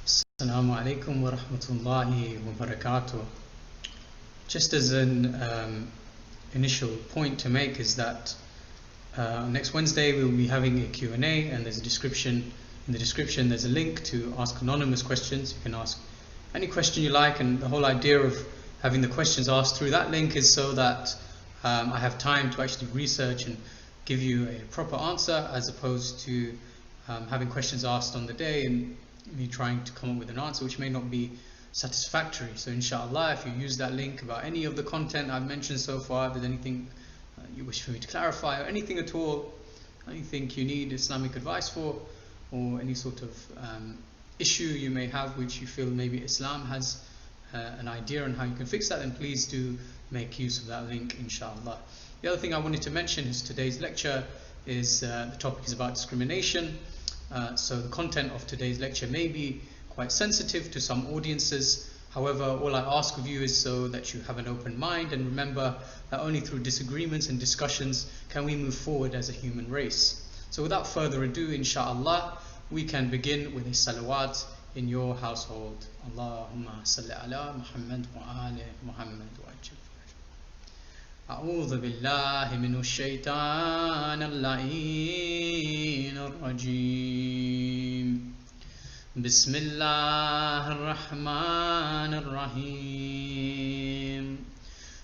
Assalamu alaikum wa rahmatullahi wa barakatuh. Just as an initial point to make is that next Wednesday we'll be having a Q&A, and there's a description. In the description there's a link to ask anonymous questions. You can ask any question you like, and the whole idea of having the questions asked through that link is so that I have time to actually research and give you a proper answer, as opposed to having questions asked on the day and me trying to come up with an answer which may not be satisfactory. So inshallah, if you use that link about any of the content I've mentioned so far, if there's anything you wish for me to clarify, or anything at all, anything you need Islamic advice for, or any sort of issue you may have which you feel maybe Islam has an idea on how you can fix that, then please do make use of that link, inshallah. The other thing I wanted to mention is today's lecture is the topic is about discrimination. So the content of today's lecture may be quite sensitive to some audiences. However, all I ask of you is so that you have an open mind, and remember that only through disagreements and discussions can we move forward as a human race. So without further ado, inshallah, we can begin with a salawat in your household. Allahumma salli ala Muhammad wa ali Muhammad wa ajil. أعوذ بالله من الشيطان اللعين الرجيم بسم الله الرحمن الرحيم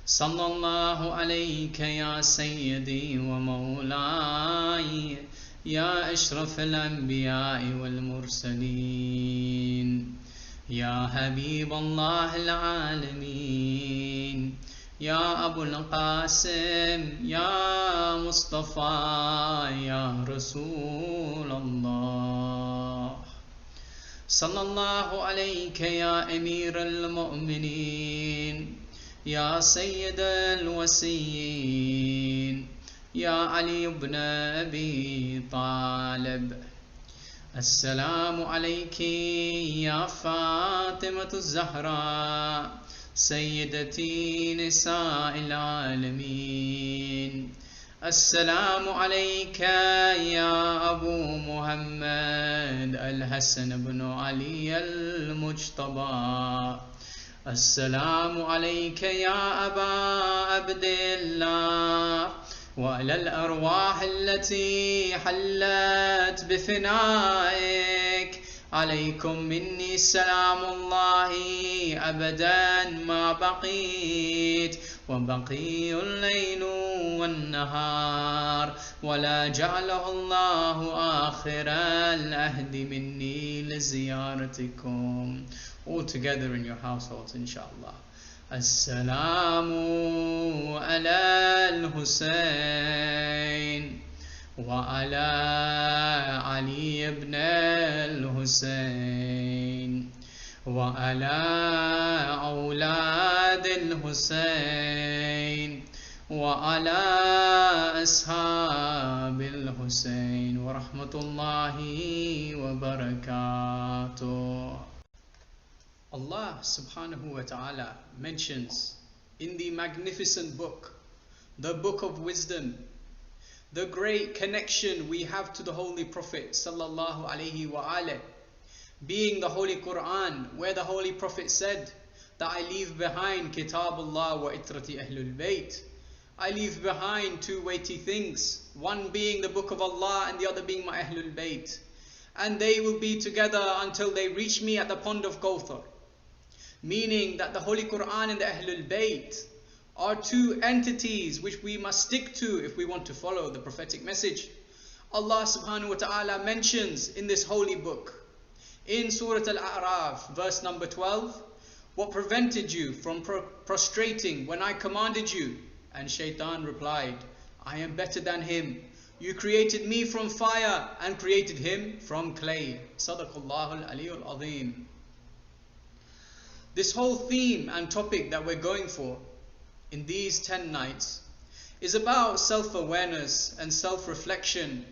صلى الله عليك يا سيدي ومولاي يا أشرف الأنبياء والمرسلين يا حبيب الله العالمين يا أبو القاسم يا مصطفى يا رسول الله صلى الله عليك يا أمير المؤمنين يا سيد الوصيين يا علي بن أبي طالب السلام عليك يا فاطمة الزهراء سيدتي نساء العالمين السلام عليك يا أبو محمد الحسن بن علي المجتبى السلام عليك يا أبا عبد الله وعلى الأرواح التي حلت بفنائك عليكم مني سلام الله أبدا ما بقيت وبقي الليل والنهار ولا جعله الله آخر العهد مني لزيارتكم. All together in your households, inshallah. السلام على الحسين وعلى علي بن الحسين وعلى أولاد الحسين وعلى أصحاب الحسين ورحمة الله وبركاته. Allah subhanahu wa ta'ala mentions in the magnificent book, the book of wisdom, the great connection we have to the Holy Prophet sallallahu alaihi wa alihi, being the Holy Quran, where the Holy Prophet said that I leave behind Kitabullah wa itrati Ahlul Bayt. I leave behind two weighty things, one being the book of Allah and the other being my Ahlul Bayt, and they will be together until they reach me at the pond of Kawthar. Meaning that the Holy Quran and the Ahlul Bayt are two entities which we must stick to if we want to follow the prophetic message. Allah subhanahu wa ta'ala mentions in this holy book, in Surah Al-A'raf, verse number 12, what prevented you from prostrating when I commanded you? And Shaitan replied, I am better than him. You created me from fire and created him from clay. Sadaqallahu al-Aliyyul Azim. This whole theme and topic that we're going for in these 10 nights is about self-awareness and self-reflection,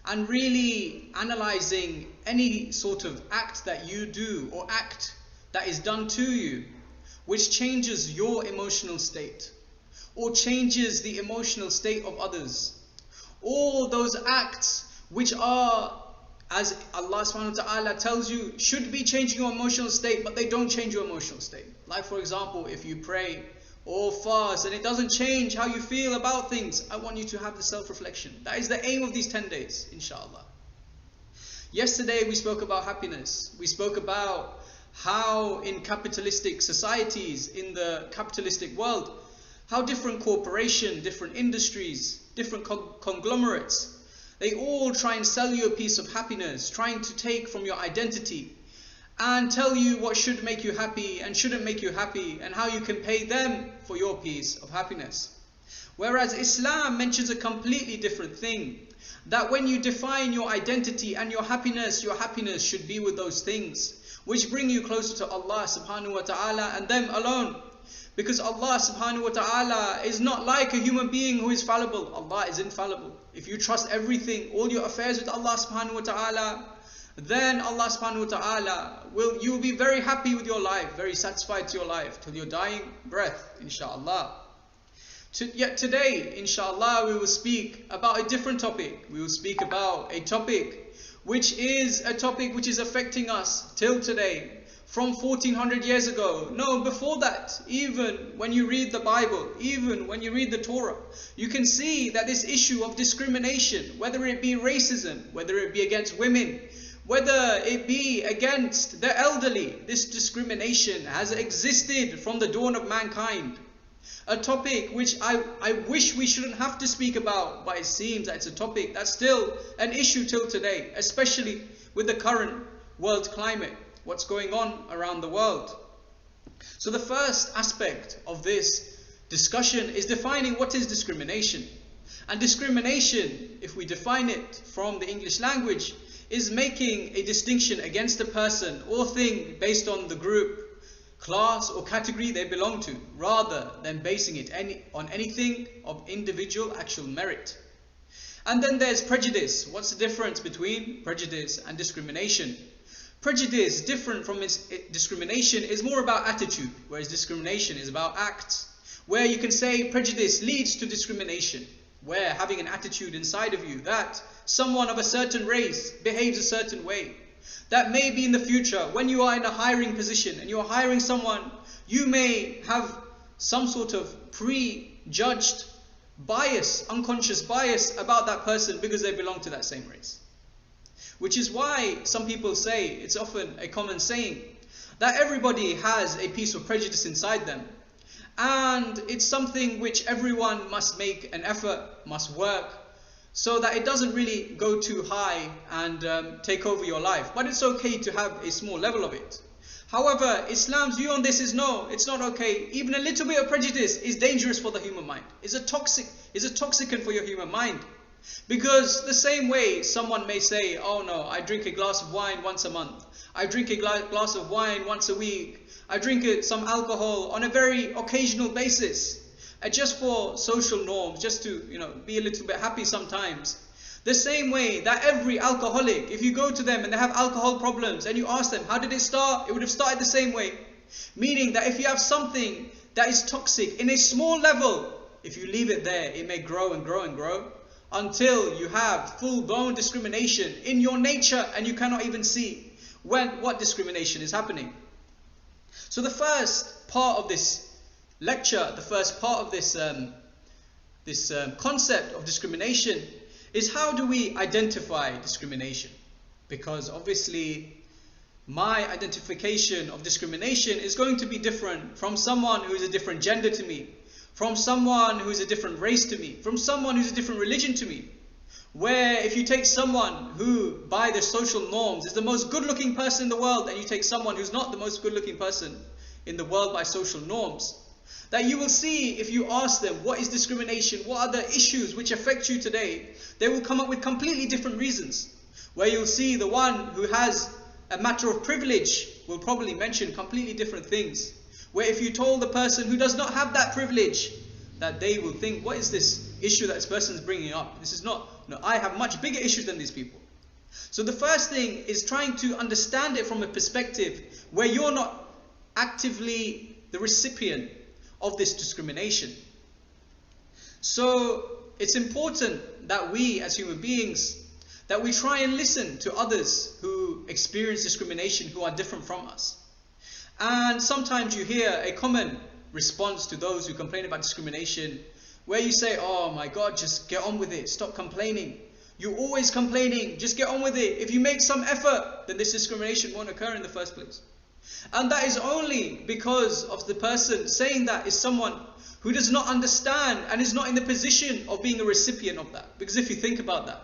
and really analyzing any sort of act that you do or act that is done to you which changes your emotional state or changes the emotional state of others. All those acts which are as Allah subhanahu wa ta'ala tells you, should be changing your emotional state, but they don't change your emotional state. Like for example, if you pray or fast and it doesn't change how you feel about things, I want you to have the self-reflection. That is the aim of these 10 days, inshallah. Yesterday we spoke about happiness. We spoke about how in capitalistic societies, in the capitalistic world, how different corporations, different industries, different conglomerates, they all try and sell you a piece of happiness, trying to take from your identity and tell you what should make you happy and shouldn't make you happy, and how you can pay them for your piece of happiness. Whereas Islam mentions a completely different thing, that when you define your identity and your happiness should be with those things which bring you closer to Allah subhanahu wa ta'ala and them alone. Because Allah subhanahu wa ta'ala is not like a human being who is fallible. Allah is infallible. If you trust everything, all your affairs with Allah subhanahu wa ta'ala, then Allah subhanahu wa ta'ala you will be very happy with your life, very satisfied to your life till your dying breath, inshallah. Yet today, inshallah, we will speak about a different topic. We will speak about a topic which is affecting us till today. From 1400 years ago, no, before that, even when you read the Bible, even when you read the Torah, you can see that this issue of discrimination, whether it be racism, whether it be against women, whether it be against the elderly, this discrimination has existed from the dawn of mankind. A topic which I wish we shouldn't have to speak about, but it seems that it's a topic that's still an issue till today, especially with the current world climate. What's going on around the world. So the first aspect of this discussion is defining what is discrimination. And discrimination, if we define it from the English language, is making a distinction against a person or thing based on the group, class or category they belong to, rather than basing it on anything of individual actual merit. And then there's prejudice. What's the difference between prejudice and discrimination? Prejudice, different from discrimination, is more about attitude, whereas discrimination is about acts. Where you can say prejudice leads to discrimination, where having an attitude inside of you that someone of a certain race behaves a certain way, that maybe in the future when you are in a hiring position and you are hiring someone, you may have some sort of prejudged bias, unconscious bias about that person because they belong to that same race. Which is why some people say, it's often a common saying, that everybody has a piece of prejudice inside them. And it's something which everyone must make an effort, must work, so that it doesn't really go too high and take over your life. But it's okay to have a small level of it. However, Islam's view on this is no, it's not okay. Even a little bit of prejudice is dangerous for the human mind. It's a toxicant for your human mind. Because the same way someone may say, oh no, I drink a glass of wine once a month. I drink a glass of wine once a week. I drink some alcohol on a very occasional basis. Just for social norms, just to be a little bit happy sometimes. The same way that every alcoholic, if you go to them and they have alcohol problems and you ask them, how did it start? It would have started the same way. Meaning that if you have something that is toxic in a small level, if you leave it there, it may grow and grow and grow, until you have full-blown discrimination in your nature and you cannot even see what discrimination is happening. So the first part of this lecture, the first part of this concept of discrimination is how do we identify discrimination? Because obviously my identification of discrimination is going to be different from someone who is a different gender to me, from someone who is a different race to me, from someone who is a different religion to me. Where if you take someone who by their social norms is the most good looking person in the world, and you take someone who's not the most good looking person in the world by social norms, that you will see, if you ask them what is discrimination, what are the issues which affect you today, they will come up with completely different reasons. Where you'll see the one who has a matter of privilege will probably mention completely different things. Where if you told the person who does not have that privilege, that they will think, what is this issue that this person is bringing up? This is not, no, I have much bigger issues than these people. So the first thing is trying to understand it from a perspective where you're not actively the recipient of this discrimination. So it's important that we as human beings, that we try and listen to others who experience discrimination, who are different from us. And sometimes you hear a common response to those who complain about discrimination, where you say, oh my God, just get on with it, stop complaining. You're always complaining, just get on with it. If you make some effort, then this discrimination won't occur in the first place. And that is only because of the person saying that is someone who does not understand and is not in the position of being a recipient of that. Because if you think about that,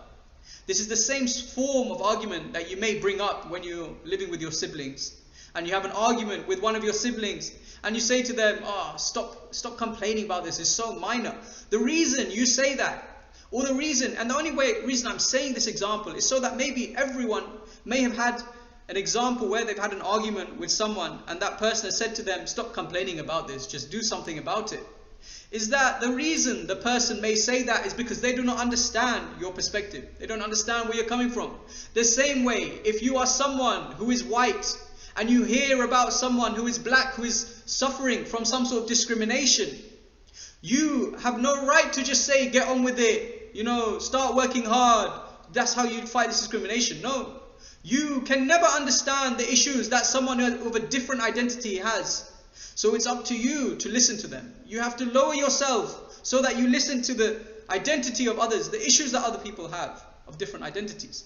this is the same form of argument that you may bring up when you're living with your siblings and you have an argument with one of your siblings and you say to them, oh, stop complaining about this, it's so minor. The reason you say that, or the reason, and the only reason I'm saying this example is so that maybe everyone may have had an example where they've had an argument with someone and that person has said to them, stop complaining about this, just do something about it. Is that the reason the person may say that is because they do not understand your perspective. They don't understand where you're coming from. The same way, if you are someone who is white and you hear about someone who is black who is suffering from some sort of discrimination, you have no right to just say, get on with it, start working hard, that's how you fight this discrimination. No. You can never understand the issues that someone with a different identity has. So it's up to you to listen to them. You have to lower yourself so that you listen to the identity of others, the issues that other people have of different identities.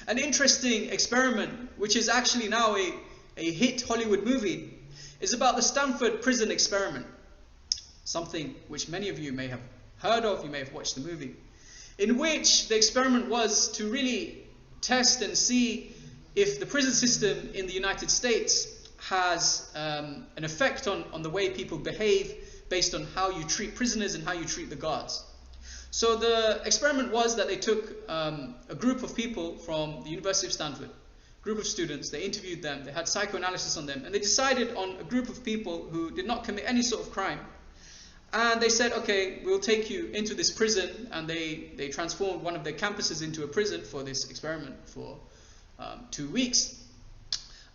An interesting experiment, which is actually now a hit Hollywood movie, is about the Stanford prison experiment. Something which many of you may have heard of, you may have watched the movie, in which the experiment was to really test and see if the prison system in the United States has an effect on the way people behave based on how you treat prisoners and how you treat the guards. So the experiment was that they took a group of people from the University of Stanford, a group of students, they interviewed them, they had psychoanalysis on them, and they decided on a group of people who did not commit any sort of crime. And they said, okay, we'll take you into this prison, and they transformed one of their campuses into a prison for this experiment for 2 weeks.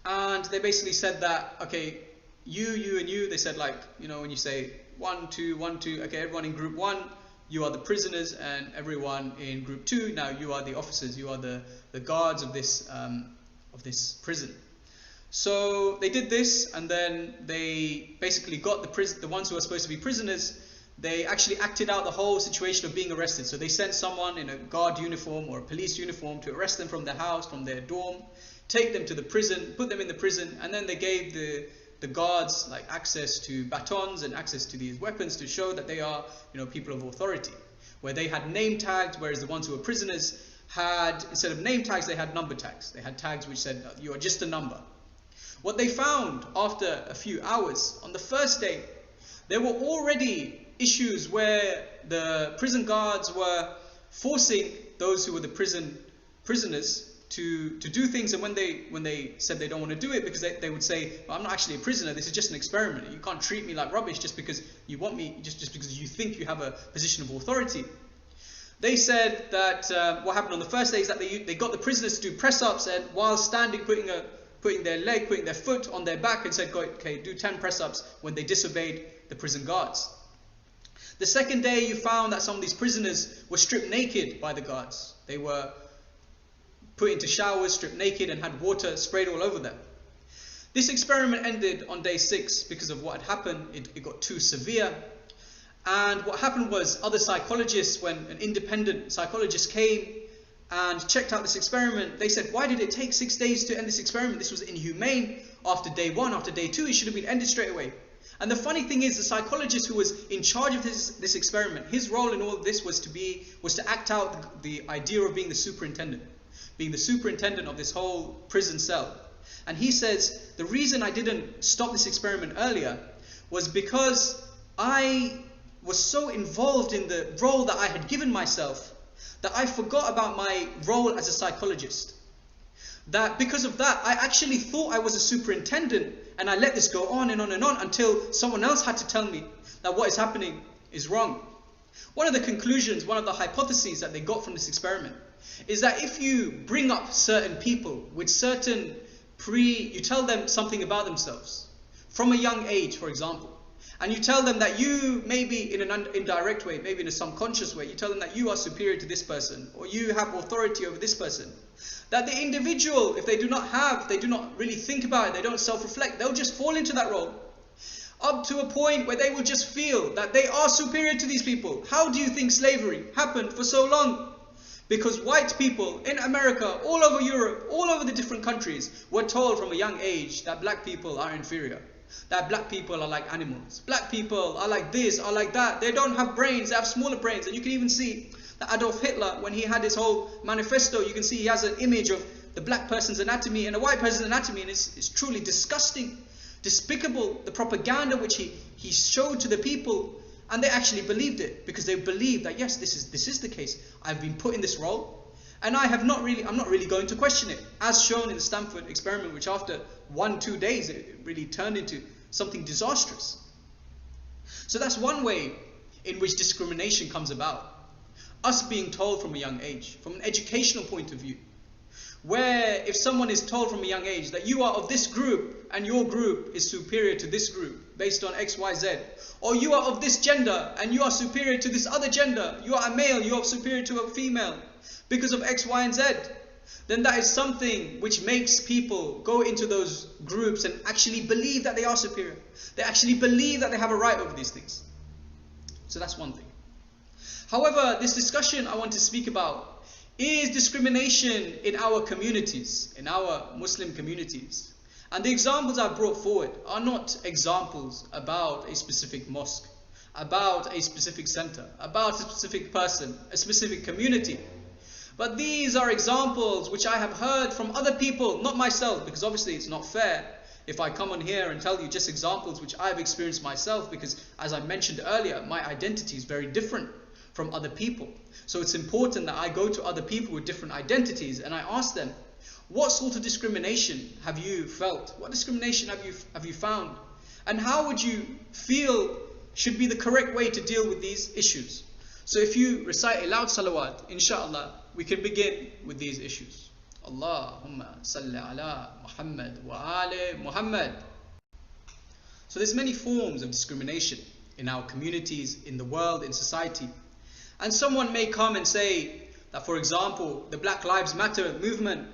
And they basically said that, okay, you and you, they said like, when you say 1, 2, 1, 2, okay, everyone in group 1, you are the prisoners, and everyone in group 2, now you are the officers, you are the guards of this prison. So they did this, and then they basically got the ones who were supposed to be prisoners, they actually acted out the whole situation of being arrested. So they sent someone in a guard uniform or a police uniform to arrest them from their house, from their dorm, take them to the prison, put them in the prison, and then they gave the guards like access to batons and access to these weapons to show that they are, people of authority. Where they had name tags, whereas the ones who were prisoners had, instead of name tags, they had number tags. They had tags which said, you are just a number. What they found after a few hours, on the first day, there were already issues where the prison guards were forcing those who were the prisoners to do things, and when they said they don't want to do it, because they would say, well, I'm not actually a prisoner, this is just an experiment, you can't treat me like rubbish just because you want me, just because you think you have a position of authority. They said that what happened on the first day is that they got the prisoners to do press-ups, and while standing, putting their foot on their back, and said, okay, do 10 press-ups when they disobeyed the prison guards. The second day you found that some of these prisoners were stripped naked by the guards. They were put into showers, stripped naked, and had water sprayed all over them. This experiment ended on day 6 because of what had happened. It got too severe. And what happened was other psychologists, when an independent psychologist came and checked out this experiment, they said, why did it take 6 days to end this experiment? This was inhumane. After day 1, after day 2, it should have been ended straight away. And the funny thing is, the psychologist who was in charge of this experiment, his role in all of this was to act out the idea of being the superintendent of this whole prison cell. And he says, the reason I didn't stop this experiment earlier was because I was so involved in the role that I had given myself that I forgot about my role as a psychologist. That because of that, I actually thought I was a superintendent, and I let this go on and on and on until someone else had to tell me that what is happening is wrong. One of the conclusions, one of the hypotheses that they got from this experiment is that if you bring up certain people with certain you tell them something about themselves from a young age, for example, and you tell them that you, maybe in an indirect way, maybe in a subconscious way, you tell them that you are superior to this person, or you have authority over this person, that the individual, if they do not really think about it, they don't self-reflect, they'll just fall into that role, up to a point where they will just feel that they are superior to these people. How do you think slavery happened for so long? Because white people in America, all over Europe, all over the different countries, were told from a young age that black people are inferior, that black people are like animals, black people are like this, are like that, they don't have brains, they have smaller brains. And you can even see that Adolf Hitler, when he had his whole manifesto, you can see he has an image of the black person's anatomy and a white person's anatomy, and it's truly disgusting, despicable, the propaganda which he showed to the people. And they actually believed it, because they believed that yes, this is the case. I've been put in this role, and I'm not really going to question it, as shown in the Stanford experiment, which after 1-2 days it really turned into something disastrous. So that's one way in which discrimination comes about. Us being told from a young age, from an educational point of view, where if someone is told from a young age that you are of this group and your group is superior to this group based on X, Y, Z, or you are of this gender and you are superior to this other gender, you are a male, you are superior to a female because of X, Y, and Z, then that is something which makes people go into those groups and actually believe that they are superior. They actually believe that they have a right over these things. So that's one thing. However, this discussion I want to speak about is discrimination in our communities, in our Muslim communities. And the examples I've brought forward are not examples about a specific mosque, about a specific center, about a specific person, a specific community. But these are examples which I have heard from other people, not myself, because obviously it's not fair if I come on here and tell you just examples which I've experienced myself, because as I mentioned earlier, my identity is very different from other people. So it's important that I go to other people with different identities and I ask them, what sort of discrimination have you felt? What discrimination have you found? And how would you feel should be the correct way to deal with these issues? So if you recite a loud salawat, inshallah, we can begin with these issues. Allahumma salli ala Muhammad wa ali Muhammad. So there's many forms of discrimination in our communities, in the world, in society. And someone may come and say that, for example, the Black Lives Matter movement,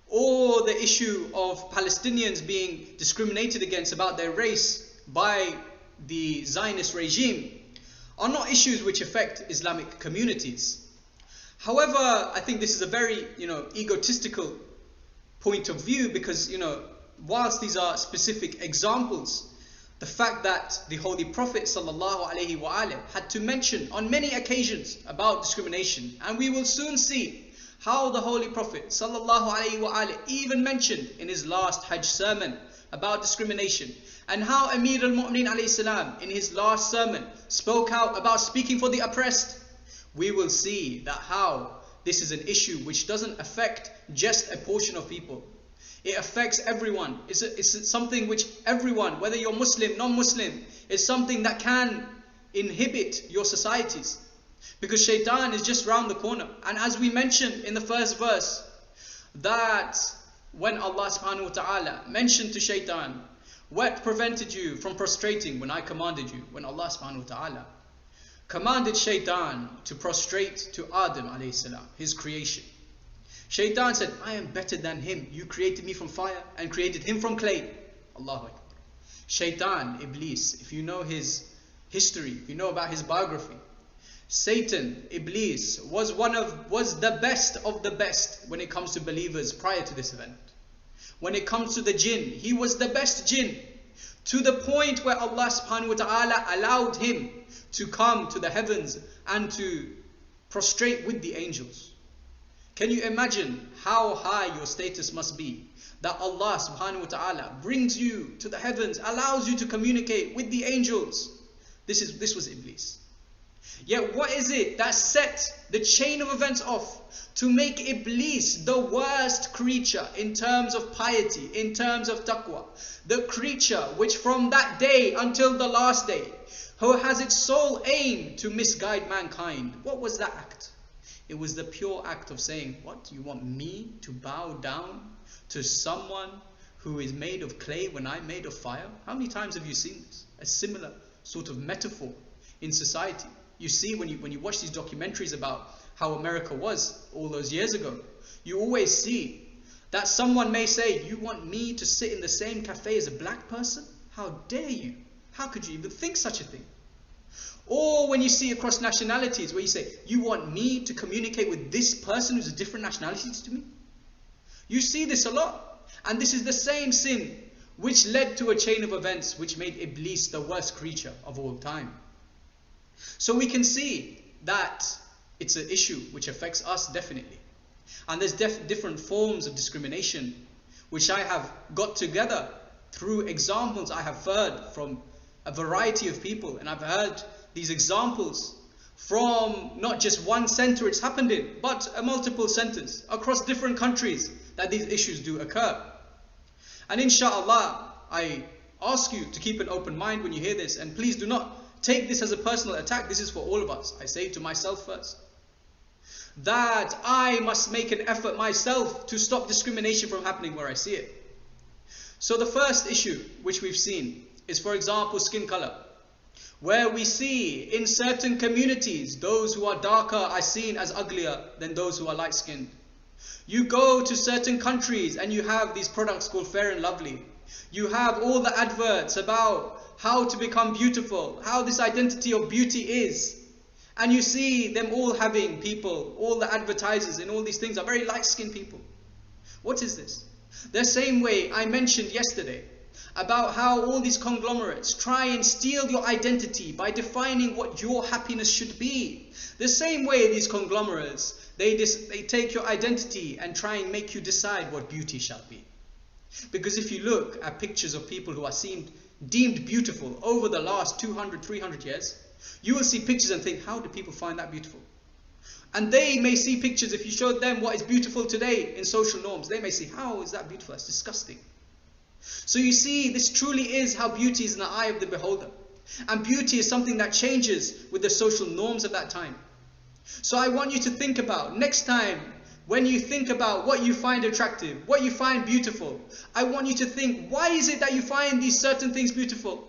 or the issue of Palestinians being discriminated against about their race by the Zionist regime, are not issues which affect Islamic communities. However, I think this is a very, egotistical point of view, because, whilst these are specific examples, the fact that the Holy Prophet ﷺ had to mention on many occasions about discrimination, and we will soon see how the Holy Prophet ﷺ even mentioned in his last Hajj sermon about discrimination, and how Amir al-Mu'mineen ﷺ in his last sermon spoke out about speaking for the oppressed. We will see that how this is an issue which doesn't affect just a portion of people. It affects everyone. It's something which everyone, whether you're Muslim, non-Muslim, is something that can inhibit your societies. Because shaitan is just round the corner. And as we mentioned in the first verse, that when Allah subhanahu wa ta'ala mentioned to shaitan, what prevented you from prostrating when I commanded you? When Allah subhanahu wa ta'ala commanded shaitan to prostrate to Adam alayhi salam, his creation. Shaitan said, I am better than him. You created me from fire and created him from clay. Allahu Akbar. Shaitan, Iblis, if you know his history, if you know about his biography, Satan, Iblis, was the best of the best when it comes to believers prior to this event. When it comes to the jinn, he was the best jinn, to the point where Allah subhanahu wa ta'ala allowed him to come to the heavens and to prostrate with the angels. Can you imagine how high your status must be, that Allah subhanahu wa ta'ala brings you to the heavens, allows you to communicate with the angels? This was Iblis. Yet what is it that set the chain of events off to make Iblis the worst creature in terms of piety, in terms of taqwa? The creature which from that day until the last day, who has its sole aim to misguide mankind. What was that act? It was the pure act of saying, what, you want me to bow down to someone who is made of clay when I'm made of fire? How many times have you seen this? A similar sort of metaphor in society. You see, when you watch these documentaries about how America was all those years ago, you always see that someone may say, you want me to sit in the same cafe as a black person? How dare you? How could you even think such a thing? Or when you see across nationalities where you say, you want me to communicate with this person who's a different nationality to me? You see this a lot. And this is the same sin which led to a chain of events which made Iblis the worst creature of all time. So we can see that it's an issue which affects us definitely. And there's different forms of discrimination which I have got together through examples I have heard from a variety of people. And I've heard these examples from not just one center it's happened in, but multiple centers across different countries that these issues do occur. And inshallah, I ask you to keep an open mind when you hear this, and please do not take this as a personal attack. This is for all of us. I say to myself first, that I must make an effort myself to stop discrimination from happening where I see it. So the first issue which we've seen is, for example, skin color, where we see in certain communities, those who are darker are seen as uglier than those who are light-skinned. You go to certain countries and you have these products called Fair and Lovely. You have all the adverts about how to become beautiful, how this identity of beauty is. And you see them all having people, all the advertisers and all these things are very light-skinned people. What is this? The same way I mentioned yesterday about how all these conglomerates try and steal your identity by defining what your happiness should be. The same way these conglomerates, they take your identity and try and make you decide what beauty shall be. Because if you look at pictures of people who are deemed beautiful over the last 200, 300 years, you will see pictures and think, how do people find that beautiful? And they may see pictures, if you showed them what is beautiful today in social norms, they may say, how is that beautiful? That's disgusting. So you see, this truly is how beauty is in the eye of the beholder. And beauty is something that changes with the social norms of that time. So I want you to think about, next time, when you think about what you find attractive, what you find beautiful, I want you to think, why is it that you find these certain things beautiful?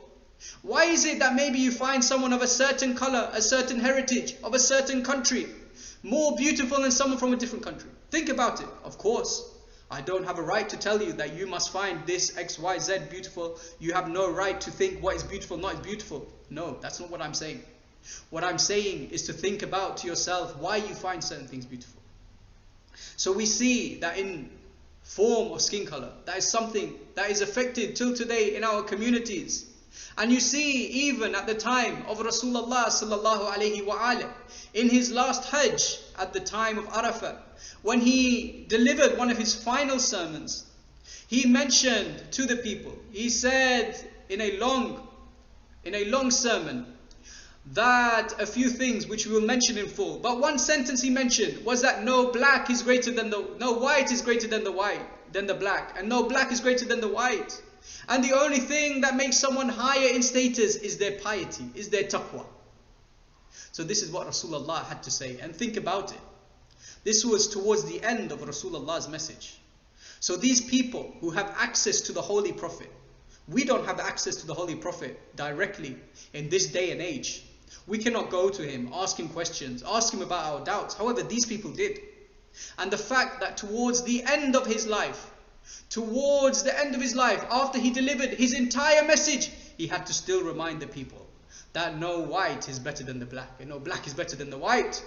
Why is it that maybe you find someone of a certain color, a certain heritage, of a certain country, more beautiful than someone from a different country? Think about it. Of course, I don't have a right to tell you that you must find this X, Y, Z beautiful. You have no right to think what is beautiful, not is beautiful. No, that's not what I'm saying. What I'm saying is to think about to yourself why you find certain things beautiful. So we see that in form of skin color, that is something that is affected till today in our communities. And you see even at the time of Rasulullah sallallahu alayhi wa alayhi, in his last Hajj at the time of Arafah, when he delivered one of his final sermons, he mentioned to the people, he said in a long sermon, that a few things which we will mention in full. But one sentence he mentioned was that no white is greater than the black, and no black is greater than the white. And the only thing that makes someone higher in status is their piety, is their taqwa. So this is what Rasulullah had to say. And think about it. This was towards the end of Rasulullah's message. So these people who have access to the Holy Prophet, we don't have access to the Holy Prophet directly in this day and age. We cannot go to him, ask him questions, ask him about our doubts. However, these people did. And the fact that towards the end of his life, after he delivered his entire message, he had to still remind the people that no white is better than the black, and no black is better than the white.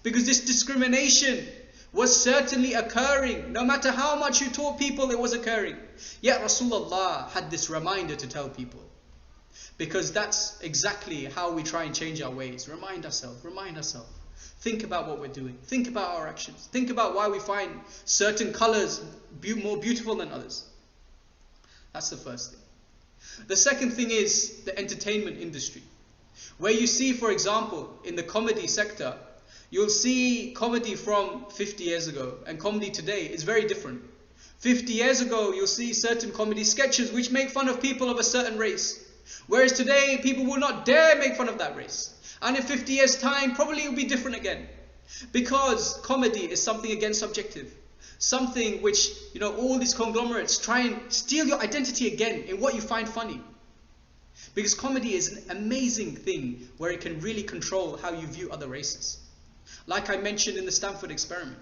Because this discrimination was certainly occurring. No matter how much you taught people, it was occurring. Yet Rasulullah had this reminder to tell people. Because that's exactly how we try and change our ways. Remind ourselves. Think about what we're doing. Think about our actions. Think about why we find certain colors more beautiful than others. That's the first thing. The second thing is the entertainment industry. Where you see, for example, in the comedy sector, you'll see comedy from 50 years ago, and comedy today is very different. 50 years ago, you'll see certain comedy sketches which make fun of people of a certain race. Whereas today, people will not dare make fun of that race. And in 50 years' time, probably it will be different again. Because comedy is something again subjective. Something which, all these conglomerates try and steal your identity again in what you find funny. Because comedy is an amazing thing where it can really control how you view other races. Like I mentioned in the Stanford experiment,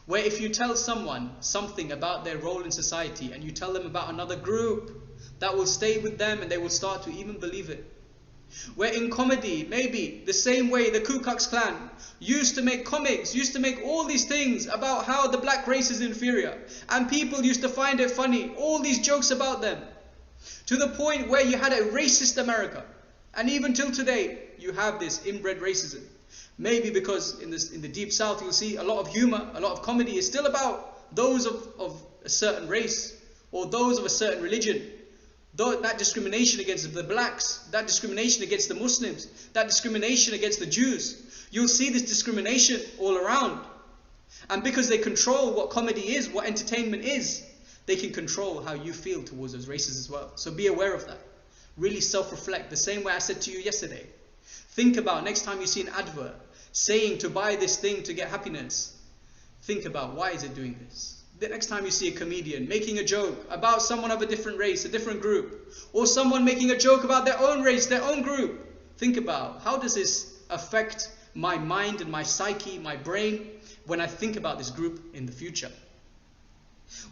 where if you tell someone something about their role in society and you tell them about another group, that will stay with them and they will start to even believe it. Where in comedy, maybe the same way the Ku Klux Klan used to make comics, used to make all these things about how the black race is inferior, and people used to find it funny, all these jokes about them, to the point where you had a racist America. And even till today, you have this inbred racism. Maybe because in the Deep South, you'll see a lot of humor, a lot of comedy is still about those of a certain race or those of a certain religion. That discrimination against the blacks, that discrimination against the Muslims, that discrimination against the Jews. You'll see this discrimination all around. And because they control what comedy is, what entertainment is, they can control how you feel towards those races as well. So be aware of that. Really self-reflect. The same way I said to you yesterday. Think about next time you see an advert saying to buy this thing to get happiness. Think about, why is it doing this? The next time you see a comedian making a joke about someone of a different race, a different group, or someone making a joke about their own race, their own group, think about, how does this affect my mind and my psyche, my brain, when I think about this group in the future?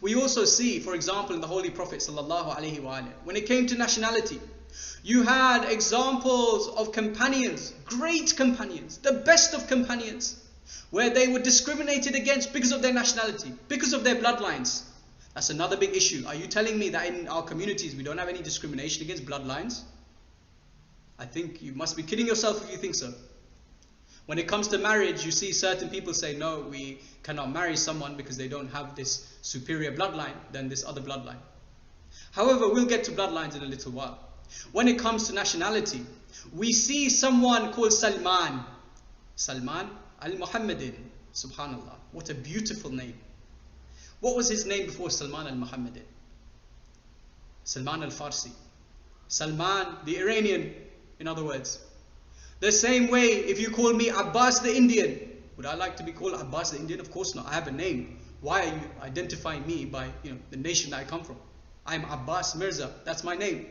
We also see, for example, in the Holy Prophet ﷺ, when it came to nationality, you had examples of companions, great companions, the best of companions, where they were discriminated against because of their nationality, because of their bloodlines. That's another big issue. Are you telling me that in our communities we don't have any discrimination against bloodlines? I think you must be kidding yourself if you think so. When it comes to marriage, you see certain people say, no, we cannot marry someone because they don't have this superior bloodline than this other bloodline. However, we'll get to bloodlines in a little while. When it comes to nationality, we see someone called Salman al-Muhammadin. Subhanallah, what a beautiful name. What was his name before Salman al-Muhammadin? Salman al-Farsi. Salman, the Iranian, in other words. The same way, if you call me Abbas the Indian, would I like to be called Abbas the Indian? Of course not. I have a name. Why are you identifying me by the nation that I come from? I'm Abbas Mirza. That's my name.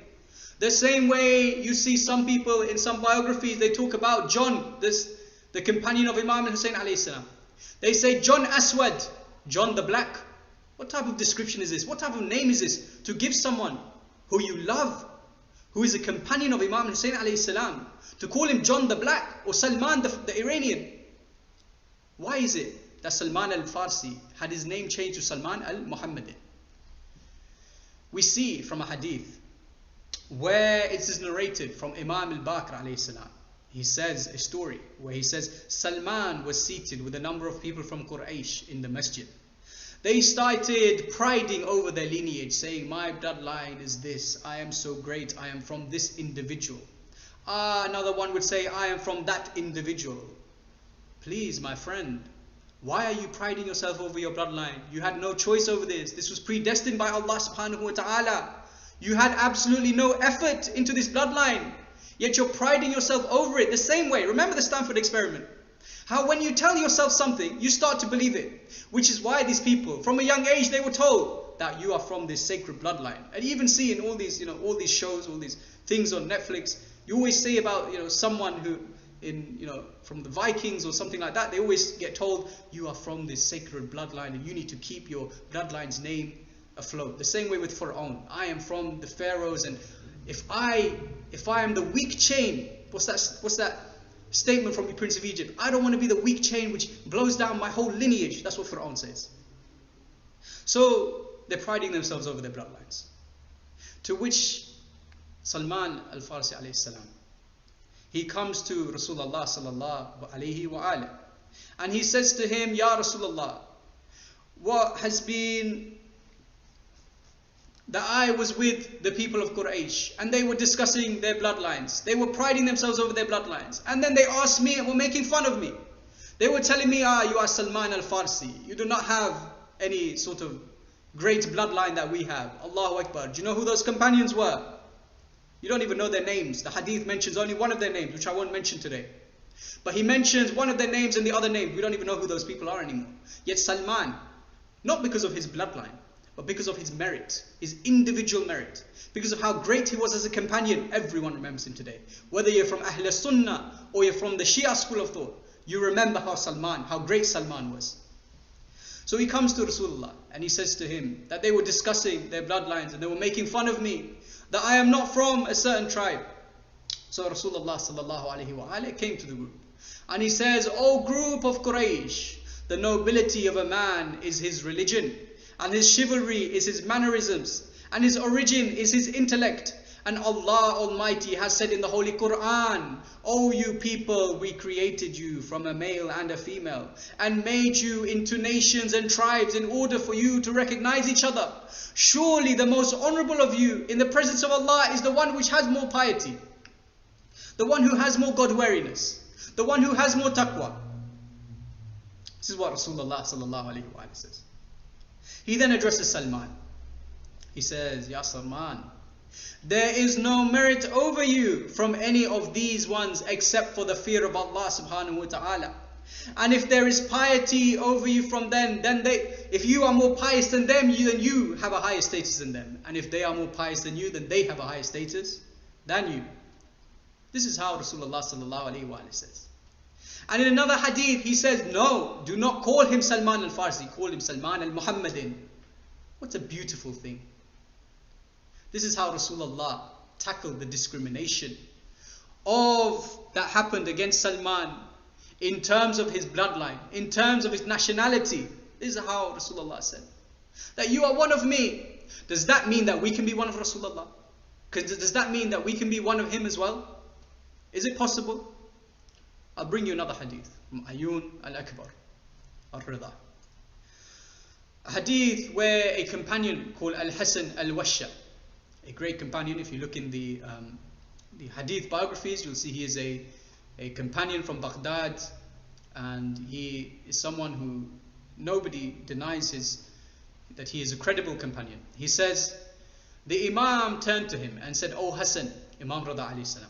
The same way you see some people in some biographies, they talk about John, the companion of Imam Hussein alayhi salam. They say John Aswad, John the Black. What type of description is this? What type of name is this? To give someone who you love, who is a companion of Imam Hussein alayhi salam, to call him John the Black or Salman the Iranian. Why is it that Salman al-Farsi had his name changed to Salman al-Muhammadin? We see from a hadith where it is narrated from Imam al-Baqir alayhi salam. He says a story where he says Salman was seated with a number of people from Quraysh in the masjid. They started priding over their lineage, saying, my bloodline is this, I am so great, I am from this individual. Another one would say, I am from that individual. Please, my friend, why are you priding yourself over your bloodline? You had no choice over this. This was predestined by Allah subhanahu wa ta'ala. You had absolutely no effort into this bloodline, yet you're priding yourself over it the same way. Remember the Stanford experiment. How when you tell yourself something, you start to believe it. Which is why these people, from a young age, they were told that you are from this sacred bloodline. And you even see in all these, all these shows, all these things on Netflix, you always say about, someone who, from the Vikings or something like that, they always get told, you are from this sacred bloodline and you need to keep your bloodline's name afloat. The same way with Pharaoh. I am from the pharaohs, and if I am the weak chain, what's that statement from the Prince of Egypt? I don't want to be the weak chain which blows down my whole lineage. That's what Pharaoh says. So they're priding themselves over their bloodlines. To which Salman al-Farsi alayhi salam, he comes to Rasulullah sallallahu alayhi wa alayhi, and he says to him, Ya Rasulullah, what has been that I was with the people of Quraysh and they were discussing their bloodlines. They were priding themselves over their bloodlines. And then they asked me and were making fun of me. They were telling me, you are Salman al-Farsi. You do not have any sort of great bloodline that we have. Allahu Akbar. Do you know who those companions were? You don't even know their names. The hadith mentions only one of their names, which I won't mention today. But he mentions one of their names and the other name. We don't even know who those people are anymore. Yet Salman, not because of his bloodline, but because of his merit, his individual merit, because of how great he was as a companion. Everyone remembers him today. Whether you're from Ahl Sunnah or you're from the Shia school of thought, you remember how great Salman was. So he comes to Rasulullah and he says to him that they were discussing their bloodlines and they were making fun of me, that I am not from a certain tribe. So Rasulullah sallallahu alaihi wasallam came to the group and he says, "O group of Quraysh, the nobility of a man is his religion, and his chivalry is his mannerisms, and his origin is his intellect. And Allah Almighty has said in the Holy Quran, O you people, we created you from a male and a female, and made you into nations and tribes in order for you to recognize each other. Surely the most honorable of you in the presence of Allah is the one which has more piety, the one who has more God-wariness, the one who has more taqwa." This is what Rasulullah sallallahu alaihi wasallam says. He then addresses Salman. He says, "Ya Salman, there is no merit over you from any of these ones except for the fear of Allah subhanahu wa ta'ala. And if there is piety over you from them, if you are more pious than them, then you have a higher status than them. And if they are more pious than you, then they have a higher status than you." This is how Rasulullah sallallahu alaihi wasallam says. And in another hadith, he says, "No, do not call him Salman al-Farsi, call him Salman al-Muhammadin." What a beautiful thing. This is how Rasulullah tackled the discrimination that happened against Salman in terms of his bloodline, in terms of his nationality. This is how Rasulullah said, that you are one of me. Does that mean that we can be one of Rasulullah? Does that mean that we can be one of him as well? Is it possible? I'll bring you another hadith from Ayun al-Akbar al-Rida. A hadith where a companion called Al-Hasan al-Washa, a great companion, if you look in the hadith biographies, you'll see he is a companion from Baghdad, and he is someone who nobody denies that he is a credible companion. He says, the Imam turned to him and said, "O Hassan," Imam Rida alayhi salam,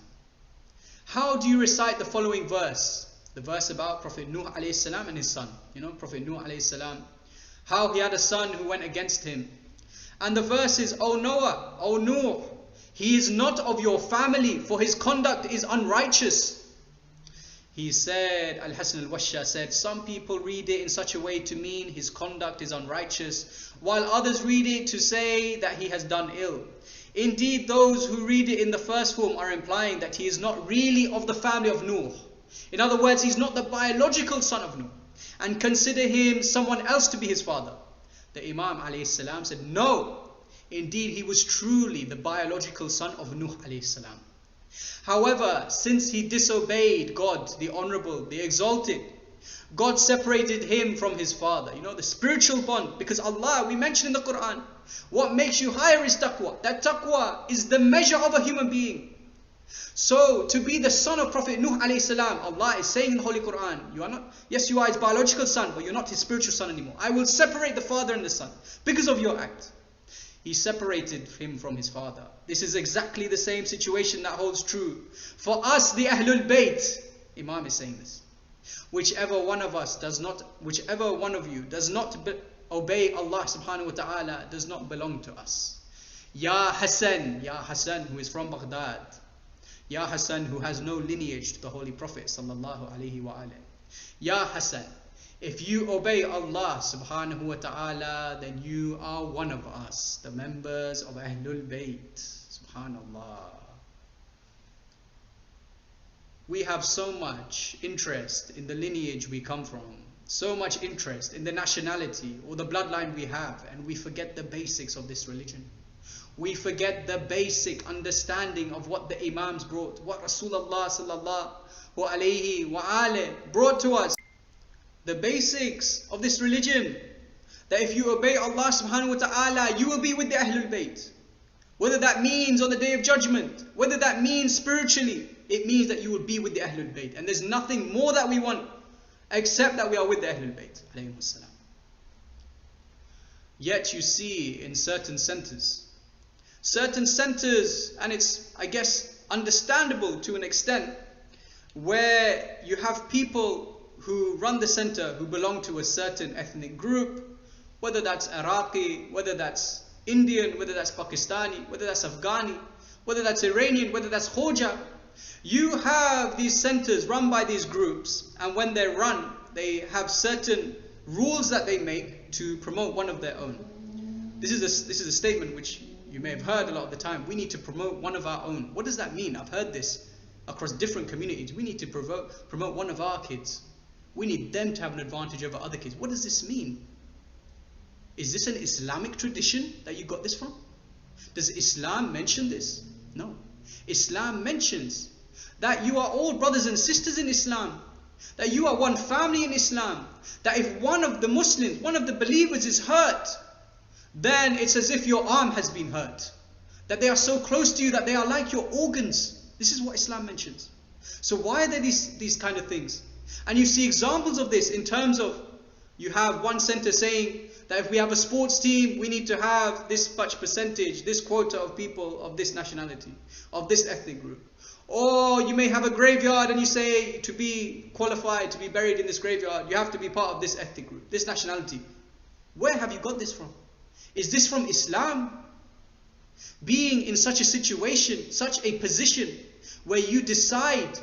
"how do you recite the following verse?" The verse about Prophet Nuh alayhi salam and his son. You know, Prophet Nuh alayhi salam, how he had a son who went against him. And the verse is, "O Noah, O Nuh, he is not of your family, for his conduct is unrighteous." He said, Al-Hasan al-Washa said, "Some people read it in such a way to mean his conduct is unrighteous, while others read it to say that he has done ill. Indeed, those who read it in the first form are implying that he is not really of the family of Nuh. In other words, he's not the biological son of Nuh, and consider him someone else to be his father." The Imam alayhi salam said, "No, indeed he was truly the biological son of Nuh alayhi salam. However, since he disobeyed God, the honorable, the exalted, God separated him from his father." You know, the spiritual bond, because Allah, we mentioned in the Quran, what makes you higher is taqwa. That taqwa is the measure of a human being. So, to be the son of Prophet Nuh alayhi salam, Allah is saying in the Holy Quran, you are not, yes, you are his biological son, but you're not his spiritual son anymore. I will separate the father and the son because of your act. He separated him from his father. This is exactly the same situation that holds true for us, the Ahlul Bayt. Imam is saying this. Whichever one of you does not obey Allah subhanahu wa ta'ala does not belong to us. Ya Hassan, who is from Baghdad. Ya Hassan, who has no lineage to the Holy Prophet sallallahu alaihi wa alayhi. Ya Hassan, if you obey Allah subhanahu wa ta'ala, then you are one of us, the members of Ahlul Bayt. Subhanallah. We have so much interest in the lineage we come from, so much interest in the nationality or the bloodline we have, and we forget the basics of this religion. We forget the basic understanding of what the Imams brought, what Rasulullah sallallahu alayhi wa alayhi brought to us. The basics of this religion, that if you obey Allah subhanahu wa ta'ala, you will be with the Ahlul Bayt. Whether that means on the Day of Judgment, whether that means spiritually, it means that you will be with the Ahlul Bayt. And there's nothing more that we want except that we are with the Ahlul Bayt. Yet you see in certain centers, and it's, I guess, understandable to an extent, where you have people who run the center who belong to a certain ethnic group, whether that's Iraqi, whether that's Indian, whether that's Pakistani, whether that's Afghani, whether that's Iranian, whether that's Khoja. You have these centers run by these groups, and when they're run, they have certain rules that they make to promote one of their own. This is a statement which you may have heard a lot of the time. We need to promote one of our own. What does that mean? I've heard this across different communities. We need to promote one of our kids. We need them to have an advantage over other kids. What does this mean? Is this an Islamic tradition that you got this from? Does Islam mention this? No. Islam mentions that you are all brothers and sisters in Islam, that you are one family in Islam, that if one of the Muslims, one of the believers is hurt, then it's as if your arm has been hurt, that they are so close to you that they are like your organs. This is what Islam mentions. So why are there these kind of things? And you see examples of this in terms of, you have one center saying that if we have a sports team, we need to have this much percentage, this quota of people of this nationality, of this ethnic group. Or you may have a graveyard and you say, to be qualified to be buried in this graveyard, you have to be part of this ethnic group, this nationality. Where have you got this from? Is this from Islam? Being in such a situation, such a position where you decide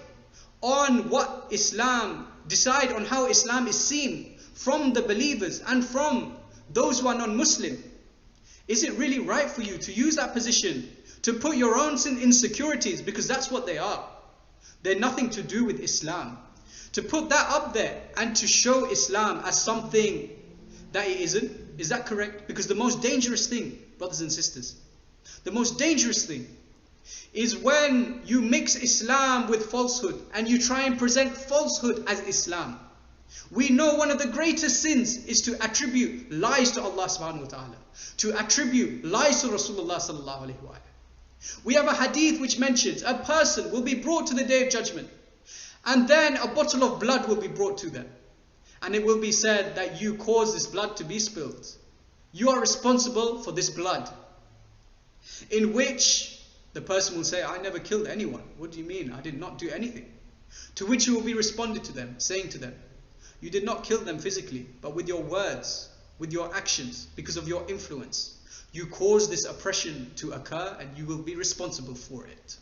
on what Islam, decide on how Islam is seen from the believers and from those who are non-Muslim. Is it really right for you to use that position to put your own insecurities, because that's what they are. They're nothing to do with Islam. To put that up there and to show Islam as something that it isn't, is that correct? Because the most dangerous thing, brothers and sisters, the most dangerous thing is when you mix Islam with falsehood and you try and present falsehood as Islam. We know one of the greatest sins is to attribute lies to Allah subhanahu wa ta'ala, to attribute lies to Rasulullah sallallahu alayhi wa. We have a hadith which mentions a person will be brought to the day of judgment, and then a bottle of blood will be brought to them, and it will be said that you caused this blood to be spilled. You are responsible for this blood. In which the person will say, I never killed anyone. What do you mean? I did not do anything. To which you will be responded to them, saying to them, you did not kill them physically, but with your words, with your actions, because of your influence, you caused this oppression to occur, and you will be responsible for it.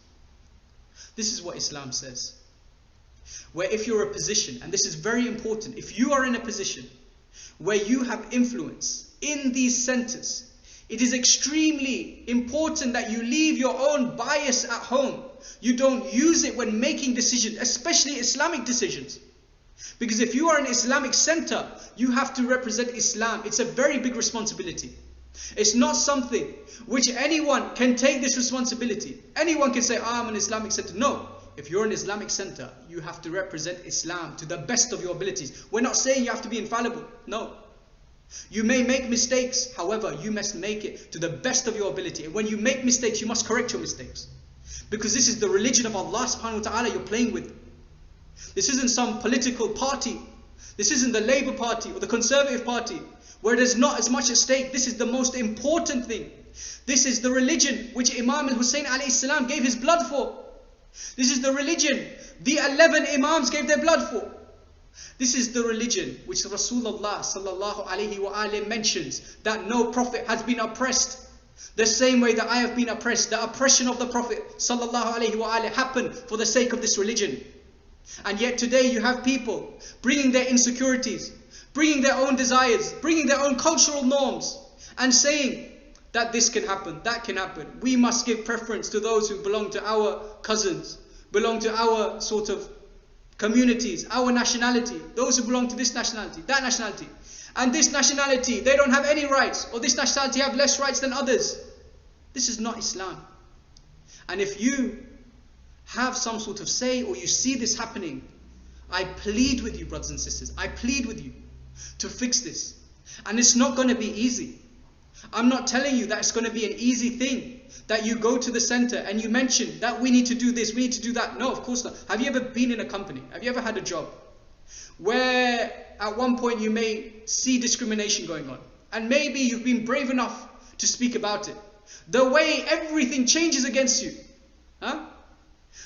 This is what Islam says. Where if you're in a position, and this is very important, if you are in a position where you have influence in these centers, it is extremely important that you leave your own bias at home. You don't use it when making decisions, especially Islamic decisions. Because if you are an Islamic center, you have to represent Islam. It's a very big responsibility. It's not something which anyone can take this responsibility. Anyone can say, I'm an Islamic center. No. If you're an Islamic center, you have to represent Islam to the best of your abilities. We're not saying you have to be infallible. No. You may make mistakes. However, you must make it to the best of your ability. And when you make mistakes, you must correct your mistakes. Because this is the religion of Allah subhanahu wa ta'ala you're playing with. This isn't some political party. This isn't the Labour Party or the Conservative Party, where there's not as much at stake. This is the most important thing. This is the religion which Imam al-Hussein alayhi salam gave his blood for. This is the religion the 11 Imams gave their blood for. This is the religion which Rasulullah sallallahu alayhi wa alayhi mentions that no prophet has been oppressed the same way that I have been oppressed. The oppression of the Prophet sallallahu alayhi wa alayhi happened for the sake of this religion. And yet today you have people bringing their insecurities, bringing their own desires, bringing their own cultural norms, and saying that this can happen, that can happen. We must give preference to those who belong to our cousins, belong to our sort of communities, our nationality, those who belong to this nationality, that nationality. And this nationality, they don't have any rights, or this nationality have less rights than others. This is not Islam. And if you have some sort of say, or you see this happening, I plead with you, brothers and sisters, I plead with you to fix this. And it's not going to be easy. I'm not telling you that it's going to be an easy thing, that you go to the center and you mention that we need to do this, we need to do that. No, of course not. Have you ever been in a company? Have you ever had a job where at one point you may see discrimination going on, and maybe you've been brave enough to speak about it? The way everything changes against you. Huh?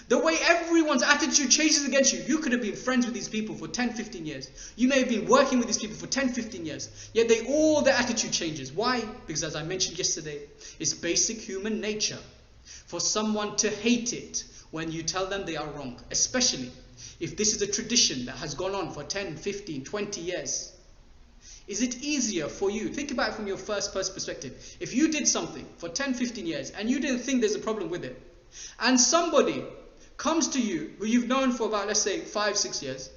The way everyone's attitude changes against you. You could have been friends with these people for 10, 15 years. You may have been working with these people for 10, 15 years. Yet their attitude changes. Why? Because as I mentioned yesterday, it's basic human nature for someone to hate it when you tell them they are wrong. Especially if this is a tradition that has gone on for 10, 15, 20 years. Is it easier for you? Think about it from your first person perspective. If you did something for 10, 15 years and you didn't think there's a problem with it, and somebody comes to you who you've known for about, let's say, 5, 6 years,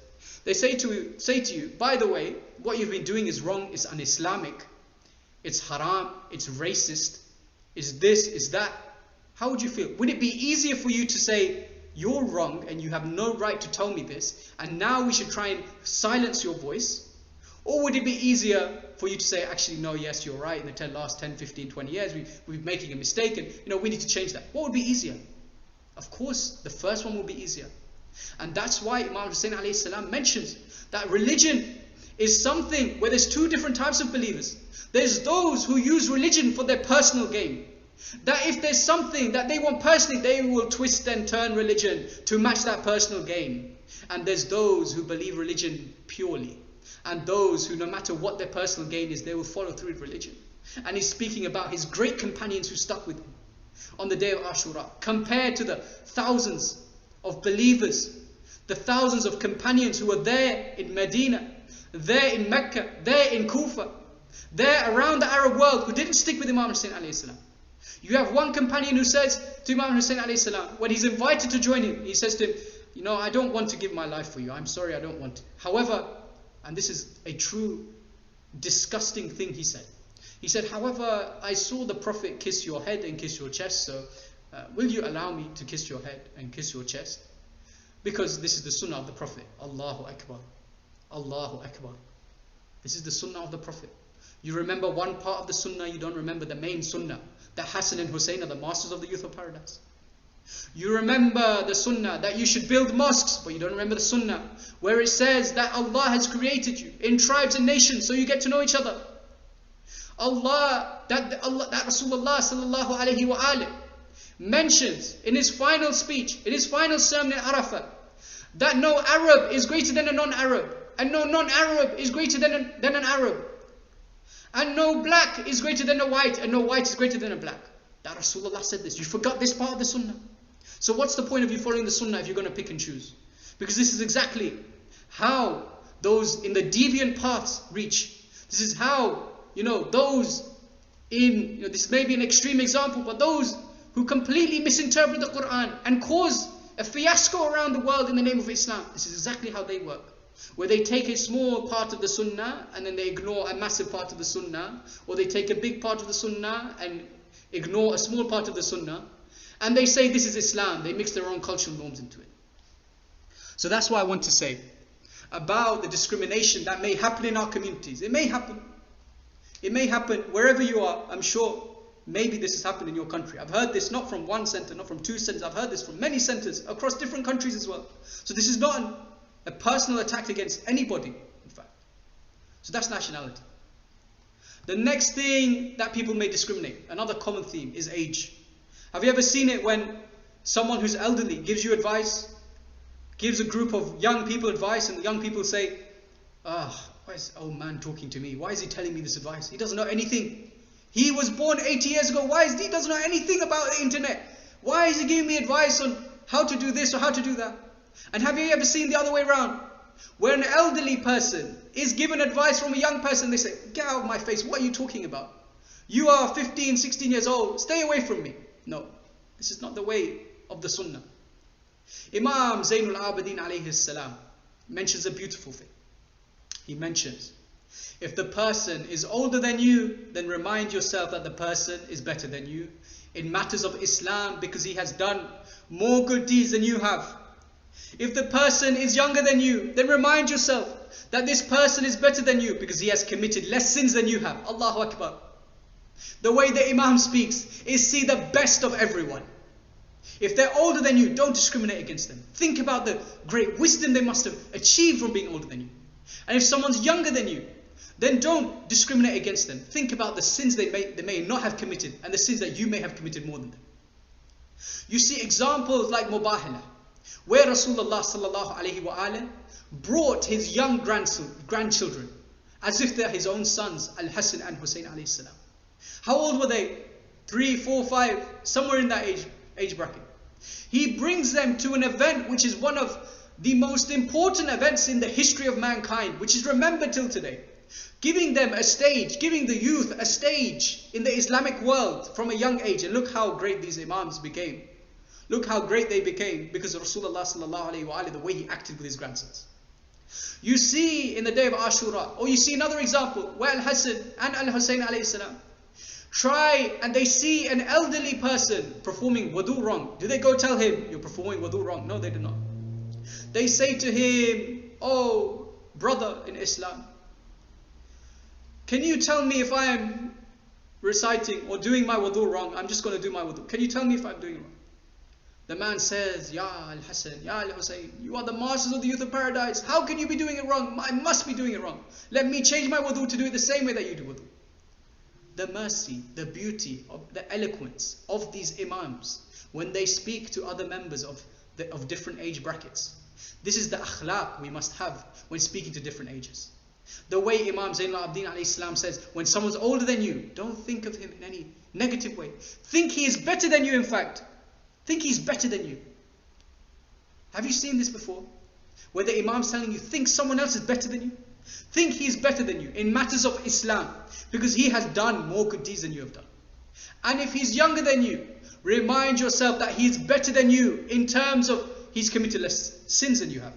they say to you, by the way, what you've been doing is wrong, it's un-Islamic, it's haram, it's racist, it's this, it's that. How would you feel? Would it be easier for you to say, you're wrong and you have no right to tell me this, and now we should try and silence your voice? Or would it be easier for you to say, actually, no, yes, you're right, in the last 10, 15, 20 years, we're making a mistake, and we need to change that? What would be easier? Of course, the first one will be easier. And that's why Imam Hussein alayhi salam mentions that religion is something where there's two different types of believers. There's those who use religion for their personal gain. That if there's something that they want personally, they will twist and turn religion to match that personal gain. And there's those who believe religion purely. And those who, no matter what their personal gain is, they will follow through with religion. And he's speaking about his great companions who stuck with him on the day of Ashura, compared to the thousands of believers, the thousands of companions who were there in Medina, there in Mecca, there in Kufa, there around the Arab world, who didn't stick with Imam Hussein alayhi salam. You have one companion who says to Imam Hussein alayhi salam, when he's invited to join him, he says to him, I don't want to give my life for you. I'm sorry, I don't want to. However, and this is a true disgusting thing he said. He said, however, I saw the Prophet kiss your head and kiss your chest, so will you allow me to kiss your head and kiss your chest? Because this is the sunnah of the Prophet. Allahu Akbar. Allahu Akbar. This is the sunnah of the Prophet. You remember one part of the sunnah, you don't remember the main sunnah. That Hassan and Hussein are the masters of the youth of paradise. You remember the sunnah that you should build mosques, but you don't remember the sunnah where it says that Allah has created you in tribes and nations so you get to know each other. That Rasulullah sallallahu alayhi wa alayhi mentions in his final speech, in his final sermon in Arafah, that no Arab is greater than a non-Arab, and no non-Arab is greater than an Arab, and no black is greater than a white, and no white is greater than a black. That Rasulullah said this. You forgot this part of the sunnah. So what's the point of you following the sunnah if you're going to pick and choose? Because this is exactly how those in the deviant paths reach. This is how those in, this may be an extreme example, but those who completely misinterpret the Quran and cause a fiasco around the world in the name of Islam. This is exactly how they work. Where they take a small part of the sunnah and then they ignore a massive part of the sunnah. Or they take a big part of the sunnah and ignore a small part of the sunnah. And they say this is Islam. They mix their own cultural norms into it. So that's why I want to say about the discrimination that may happen in our communities. It may happen. It may happen wherever you are. I'm sure maybe this has happened in your country. I've heard this not from one center, not from two centers. I've heard this from many centers across different countries as well. So this is not a personal attack against anybody, in fact. So that's nationality. The next thing that people may discriminate, another common theme, is age. Have you ever seen it when someone who's elderly gives you advice, gives a group of young people advice, and the young people say, why is this old man talking to me? Why is he telling me this advice? He doesn't know anything. He was born 80 years ago. He doesn't know anything about the internet? Why is he giving me advice on how to do this or how to do that? And have you ever seen the other way around? Where an elderly person is given advice from a young person, they say, get out of my face, what are you talking about? You are 15, 16 years old, stay away from me. No, this is not the way of the sunnah. Imam Zainul Abidin alayhi salam mentions a beautiful thing. He mentions, if the person is older than you, then remind yourself that the person is better than you in matters of Islam because he has done more good deeds than you have. If the person is younger than you, then remind yourself that this person is better than you because he has committed less sins than you have. Allahu Akbar. The way the Imam speaks is see the best of everyone. If they're older than you, don't discriminate against them. Think about the great wisdom they must have achieved from being older than you. And if someone's younger than you, then don't discriminate against them. Think about the sins they may not have committed and the sins that you may have committed more than them. You see examples like Mubahala, where Rasulullah sallallahu alaihi wasallam brought his young grandchildren as if they're his own sons, Al-Hasan and Hussein alayhi salam. How old were they? 3, 4, 5, somewhere in that age bracket. He brings them to an event which is one of the most important events in the history of mankind, which is remembered till today. Giving them a stage, giving the youth a stage in the Islamic world from a young age. And look how great these imams became. Look how great they became because of Rasulullah sallallahu alayhi wa the way he acted with his grandsons. You see in the day of Ashura, or you see another example where Al-Hasan and Al-Hussein alayhi salam try and they see an elderly person performing wudu wrong. Do they go tell him, you're performing wudu wrong? No, they do not. They say to him, oh brother in Islam, can you tell me if I am reciting or doing my wudu wrong? I'm just going to do my wudu. Can you tell me if I'm doing it wrong? The man says, Ya Al-Hasan, Ya Al-Hussein, you are the masters of the youth of paradise. How can you be doing it wrong? I must be doing it wrong. Let me change my wudu to do it the same way that you do wudu. The mercy, the beauty, the eloquence of these imams when they speak to other members of different age brackets. This is the akhlaq we must have when speaking to different ages. The way Imam Zain al-Abidin alayhi salam says, when someone's older than you, don't think of him in any negative way. Think he is better than you, in fact. Think he's better than you. Have you seen this before? Where the Imam's telling you, think someone else is better than you. Think he's better than you in matters of Islam, because he has done more good deeds than you have done. And if he's younger than you, remind yourself that he is better than you in terms of he's committed less sins than you have.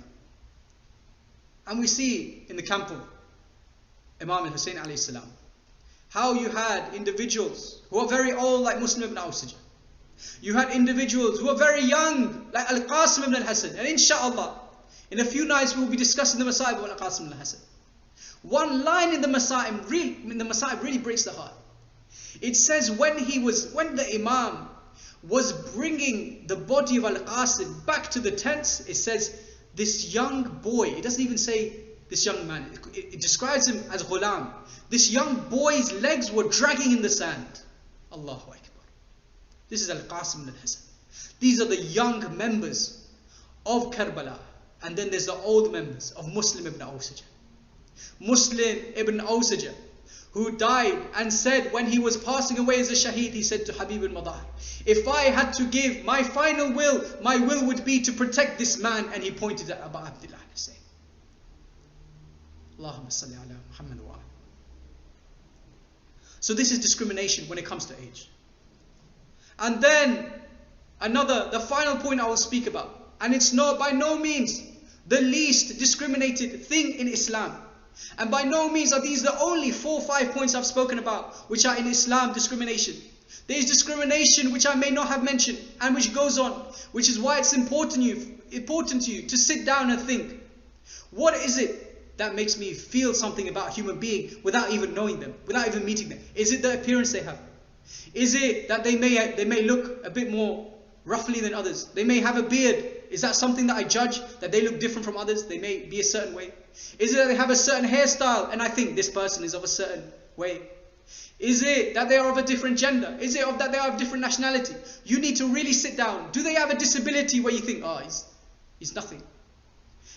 And we see in the camp of Imam al-Hussein alayhi salam, how you had individuals who are very old like Muslim ibn Awsija. You had individuals who are very young like Al-Qasim ibn al-Hasan. And inshaAllah, in a few nights we will be discussing the Masa'ib of Al-Qasim ibn al-Hasan. One line in the Masa'ib really breaks the heart. It says when the Imam was bringing the body of Al-Qasim back to the tents, it says this young boy, it doesn't even say this young man, it describes him as ghulam. This young boy's legs were dragging in the sand. Allahu Akbar. This is Al-Qasim ibn al-Hasan. These are the young members of Karbala. And then there's the old members of Muslim ibn Awsija. Muslim ibn Awsija, who died and said when he was passing away as a shaheed, he said to Habib al-Madar, if I had to give my final will, my will would be to protect this man. And he pointed at Abu Abdullah saying, Allahumma salli ala Muhammad wa ala. So this is discrimination when it comes to age. And then the final point I will speak about, and it's by no means the least discriminated thing in Islam. And by no means are these the only 4 or 5 points I've spoken about which are in Islam discrimination. There is discrimination which I may not have mentioned and which goes on, which is why it's important to you to sit down and think, what is it that makes me feel something about a human being without even knowing them, without even meeting them? Is it the appearance they have? Is it that they may look a bit more roughly than others? They may have a beard. Is that something that I judge, that they look different from others? They may be a certain way. Is it that they have a certain hairstyle and I think this person is of a certain way? Is it that they are of a different gender? Is it that they are of a different nationality? You need to really sit down. Do they have a disability where you think, oh, he's nothing?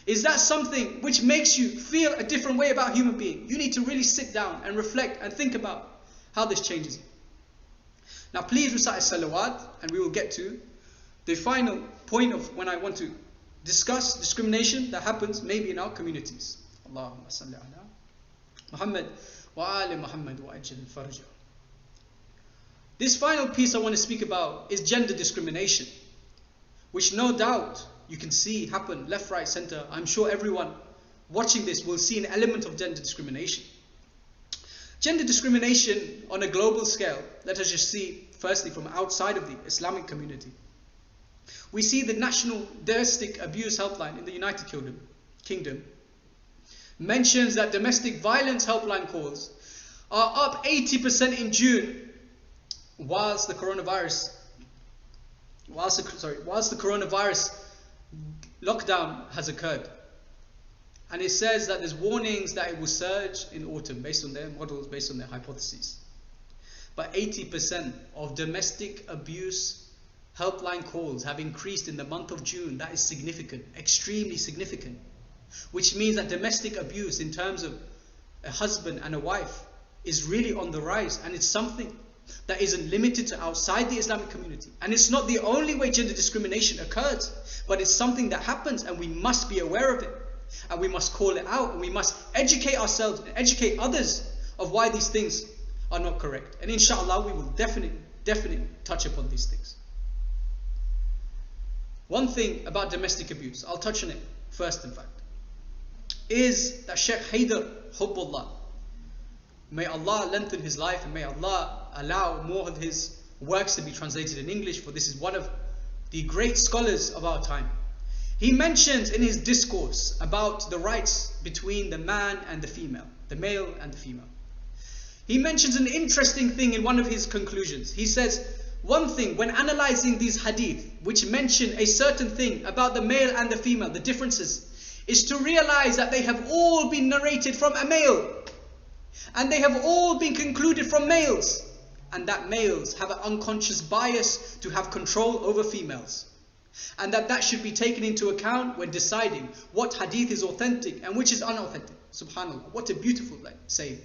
Is that something which makes you feel a different way about a human being? You need to really sit down and reflect and think about how this changes you. Now please recite salawat, and we will get to the final point of when I want to discuss discrimination that happens maybe in our communities. Allahumma salli ala Muhammad wa ali Muhammad wa ajil farja. This final piece I want to speak about is gender discrimination, which no doubt you can see happen left, right, center. I'm sure everyone watching this will see an element of gender discrimination. Gender discrimination on a global scale, let us just see firstly from outside of the Islamic community. We see the National Domestic Abuse Helpline in the United Kingdom mentions that domestic violence helpline calls are up 80% in June whilst the coronavirus lockdown has occurred. And it says that there's warnings that it will surge in autumn based on their models, based on their hypotheses. But 80% of domestic abuse helpline calls have increased in the month of June. That is significant, extremely significant. Which means that domestic abuse in terms of a husband and a wife is really on the rise, and it's something that isn't limited to outside the Islamic community. And it's not the only way gender discrimination occurs, but it's something that happens, and we must be aware of it, and we must call it out, and we must educate ourselves and educate others of why these things are not correct. And inshallah we will definitely touch upon these things. One thing about domestic abuse, I'll touch on it first in fact, is that Sheikh Haydar Hubbullah, may Allah lengthen his life and may Allah allow more of his works to be translated in English, for this is one of the great scholars of our time. He mentions in his discourse about the rights between the man and the female, the male and the female. He mentions an interesting thing in one of his conclusions. He says, one thing when analyzing these hadith which mention a certain thing about the male and the female, the differences, is to realize that they have all been narrated from a male, and they have all been concluded from males, and that males have an unconscious bias to have control over females, and that should be taken into account when deciding what hadith is authentic and which is unauthentic. Subhanallah, what a beautiful saying.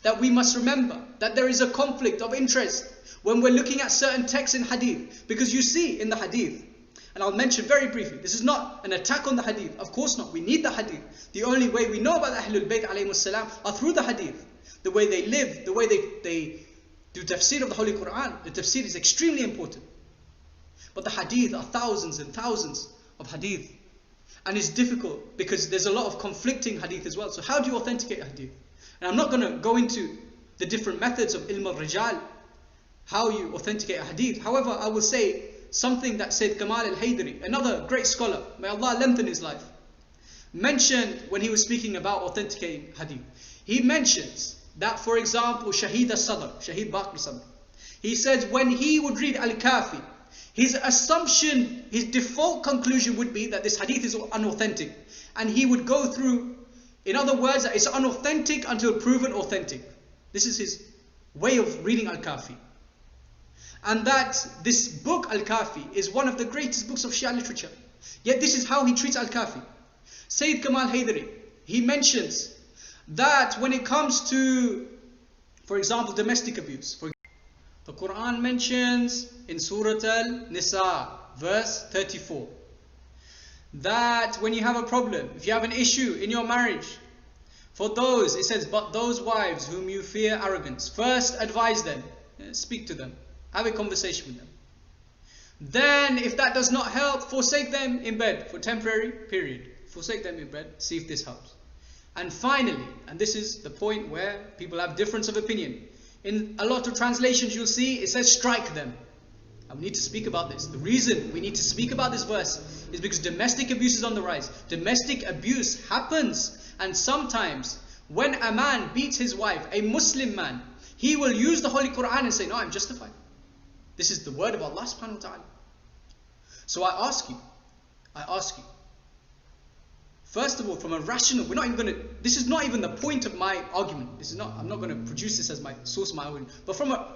That we must remember that there is a conflict of interest when we're looking at certain texts in hadith, because you see in the hadith, and I'll mention very briefly, this is not an attack on the hadith, of course not, we need the hadith. The only way we know about the Ahlul Bayt alayhimus salam are through the hadith. The way they live, the way they do tafsir of the Holy Quran, the tafsir is extremely important. But the hadith are thousands and thousands of hadith, and it's difficult because there's a lot of conflicting hadith as well. So how do you authenticate hadith? And I'm not going to go into the different methods of ilm al-rijal, how you authenticate a hadith. However, I will say something that Sayyid Kamal al-Haydari, another great scholar, may Allah lengthen his life, mentioned when he was speaking about authenticating hadith. He mentions that, for example, Shaheed al-Sadr, Shaheed Baqir Sadr, he said when he would read Al-Kafi, his assumption, his default conclusion would be that this hadith is unauthentic. And he would go through, in other words, that it's unauthentic until proven authentic. This is his way of reading Al-Kafi. And that this book, Al-Kafi, is one of the greatest books of Shia literature. Yet this is how he treats Al-Kafi. Sayyid Kamal Haydari, he mentions that when it comes to, for example, domestic abuse, the Quran mentions in Surah Al-Nisa, verse 34, that when you have a problem, if you have an issue in your marriage, for those, it says, but those wives whom you fear arrogance, first advise them, speak to them, have a conversation with them. Then, if that does not help, forsake them in bed for a temporary period. Forsake them in bed, see if this helps. And finally, and this is the point where people have difference of opinion, in a lot of translations you'll see it says strike them. And we need to speak about this. The reason we need to speak about this verse is because domestic abuse is on the rise. Domestic abuse happens, and sometimes when a man beats his wife, a Muslim man, he will use the Holy Quran and say, no, I'm justified. This is the word of Allah subhanahu wa ta'ala. So I ask you, first of all, from a rational, this is not even the point of my argument. I'm not going to produce this as my source of my argument. But from a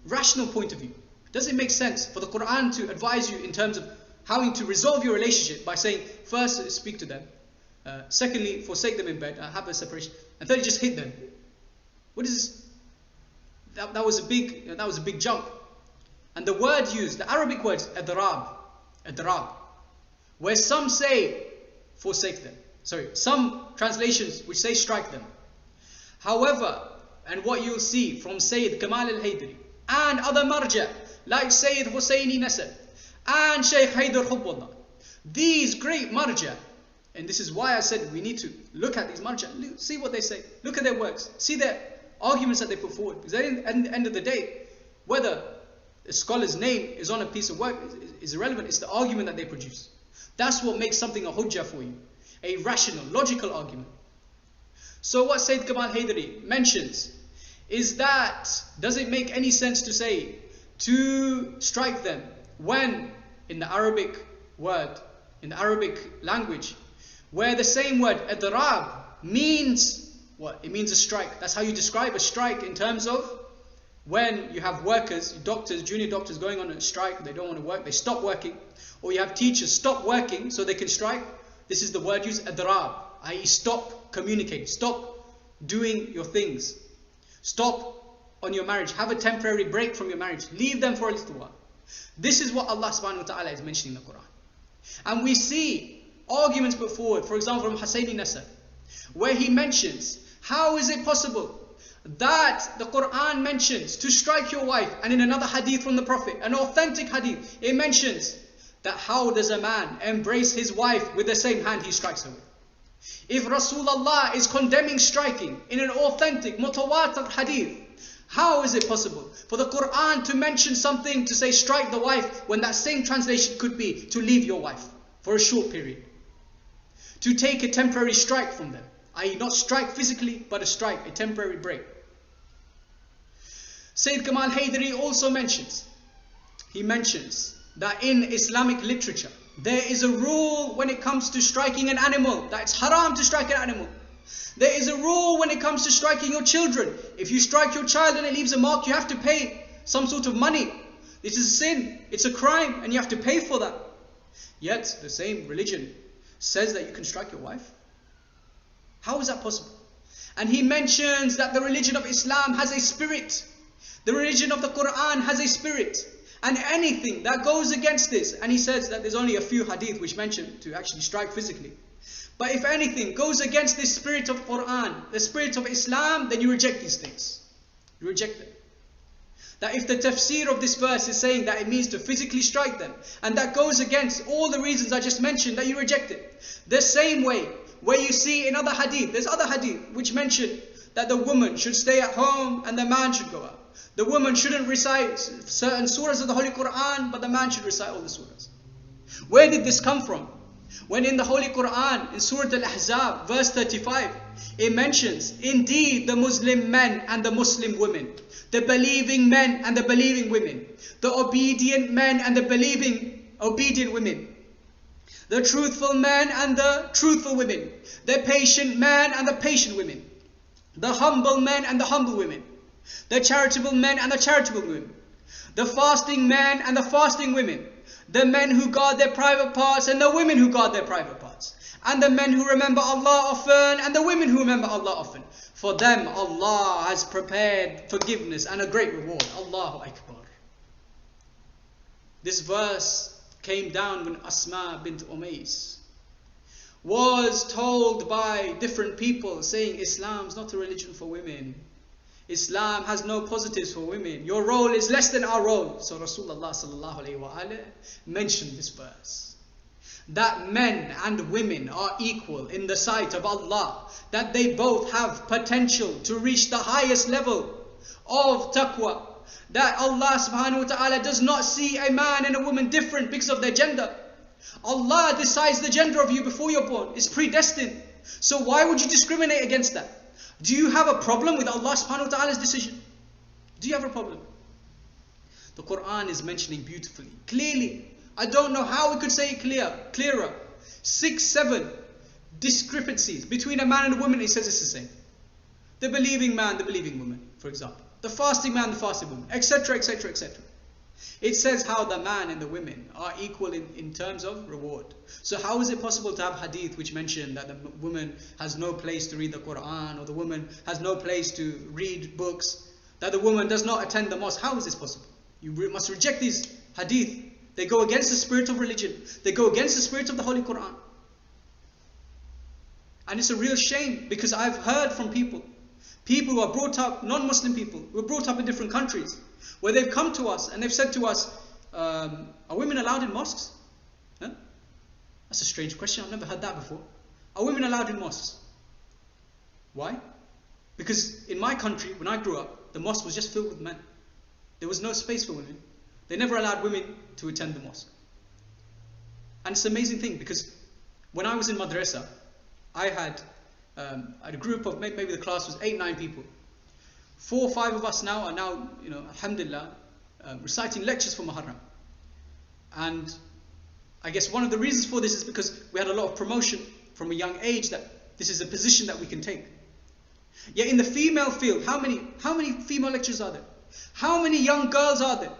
rational point of view, does it make sense for the Quran to advise you in terms of how to resolve your relationship by saying, first, speak to them. Secondly, forsake them in bed, have a separation. And thirdly, just hit them. What is this? That was a big jump. And the word used, the Arabic word, adrab, where some say, forsake them. Sorry, some translations which say strike them. However, and what you'll see from Sayyid Kamal al-Haydari and other marja like Sayyid Husseini Nasr and Shaykh Haydar Hubbullah, these great marja, and this is why I said we need to look at these marja, see what they say, look at their works, see their arguments that they put forward. Because at the end of the day, whether a scholar's name is on a piece of work is irrelevant. It's the argument that they produce. That's what makes something a hujjah for you. A rational, logical argument. So what Sayyid Kamal Haydari mentions is that, does it make any sense to say, to strike them when in the Arabic word, in the Arabic language, where the same word, adrab, means what? It means a strike. That's how you describe a strike in terms of when you have workers, doctors, junior doctors going on a strike, they don't want to work, they stop working, or you have teachers stop working so they can strike, this is the word used, adrab, i.e. stop communicating, stop doing your things, stop on your marriage, have a temporary break from your marriage, leave them for a little while. This is what Allah subhanahu wa ta'ala is mentioning in the Quran. And we see arguments put forward, for example from Husayni Nasr, where he mentions, how is it possible that the Quran mentions to strike your wife, and in another hadith from the Prophet, an authentic hadith, it mentions that how does a man embrace his wife with the same hand he strikes her with? If Rasulullah is condemning striking in an authentic mutawatir hadith, how is it possible for the Quran to mention something to say strike the wife when that same translation could be to leave your wife for a short period? To take a temporary strike from them, i.e. not strike physically, but a strike, a temporary break. Sayyid Kamal Haydari also mentions, he mentions that in Islamic literature, there is a rule when it comes to striking an animal, that it's haram to strike an animal. There is a rule when it comes to striking your children. If you strike your child and it leaves a mark, you have to pay some sort of money. This is a sin, it's a crime, and you have to pay for that. Yet, the same religion says that you can strike your wife. How is that possible? And he mentions that the religion of Islam has a spirit. The religion of the Quran has a spirit. And anything that goes against this, and he says that there's only a few hadith which mention to actually strike physically. But if anything goes against this spirit of Quran, the spirit of Islam, then you reject these things. You reject them. That if the tafsir of this verse is saying that it means to physically strike them, and that goes against all the reasons I just mentioned, that you reject it. The same way where you see in other hadith, there's other hadith which mention that the woman should stay at home and the man should go out. The woman shouldn't recite certain surahs of the Holy Quran, but the man should recite all the surahs. Where did this come from? When in the Holy Quran, in Surah Al-Ahzab, verse 35, it mentions, indeed the Muslim men and the Muslim women, the believing men and the believing women, the obedient men and the believing obedient women, the truthful men and the truthful women, the patient man and the patient women, the humble men and the humble women, the charitable men and the charitable women, the fasting men and the fasting women, the men who guard their private parts and the women who guard their private parts, and the men who remember Allah often and the women who remember Allah often. For them Allah has prepared forgiveness and a great reward. Allahu Akbar. This verse came down when Asma bint Umays was told by different people saying Islam's not a religion for women. Islam has no positives for women. Your role is less than our role. So Rasulullah sallallahu alayhi wa alayhi mentioned this verse. That men and women are equal in the sight of Allah. That they both have potential to reach the highest level of taqwa. That Allah subhanahu wa ta'ala does not see a man and a woman different because of their gender. Allah decides the gender of you before you're born. It's predestined. So why would you discriminate against that? Do you have a problem with Allah subhanahu wa ta'ala's decision? Do you have a problem? The Quran is mentioning beautifully, clearly. I don't know how we could say it clearer. 6, 7 discrepancies between a man and a woman. He says it's the same. The believing man, the believing woman, for example. The fasting man, the fasting woman, etc, etc, etc. It says how the man and the women are equal in terms of reward. So how is it possible to have hadith which mention that the woman has no place to read the Quran, or the woman has no place to read books, that the woman does not attend the mosque? How is this possible? You must reject these hadith. They go against the spirit of religion. They go against the spirit of the Holy Quran. And it's a real shame, because I've heard from people who are brought up, non-Muslim people, who are brought up in different countries, where they've come to us and they've said to us, are women allowed in mosques? Huh? That's a strange question, I've never heard that before. Are women allowed in mosques? Why? Because in my country, when I grew up, the mosque was just filled with men. There was no space for women. They never allowed women to attend the mosque. And it's an amazing thing, because when I was in madrasa, I had a group of, maybe the class was 8, 9 people. 4 or 5 of us now are now, alhamdulillah, reciting lectures for Muharram. And I guess one of the reasons for this is because we had a lot of promotion from a young age that this is a position that we can take. Yet in the female field, how many female lecturers are there? How many young girls are there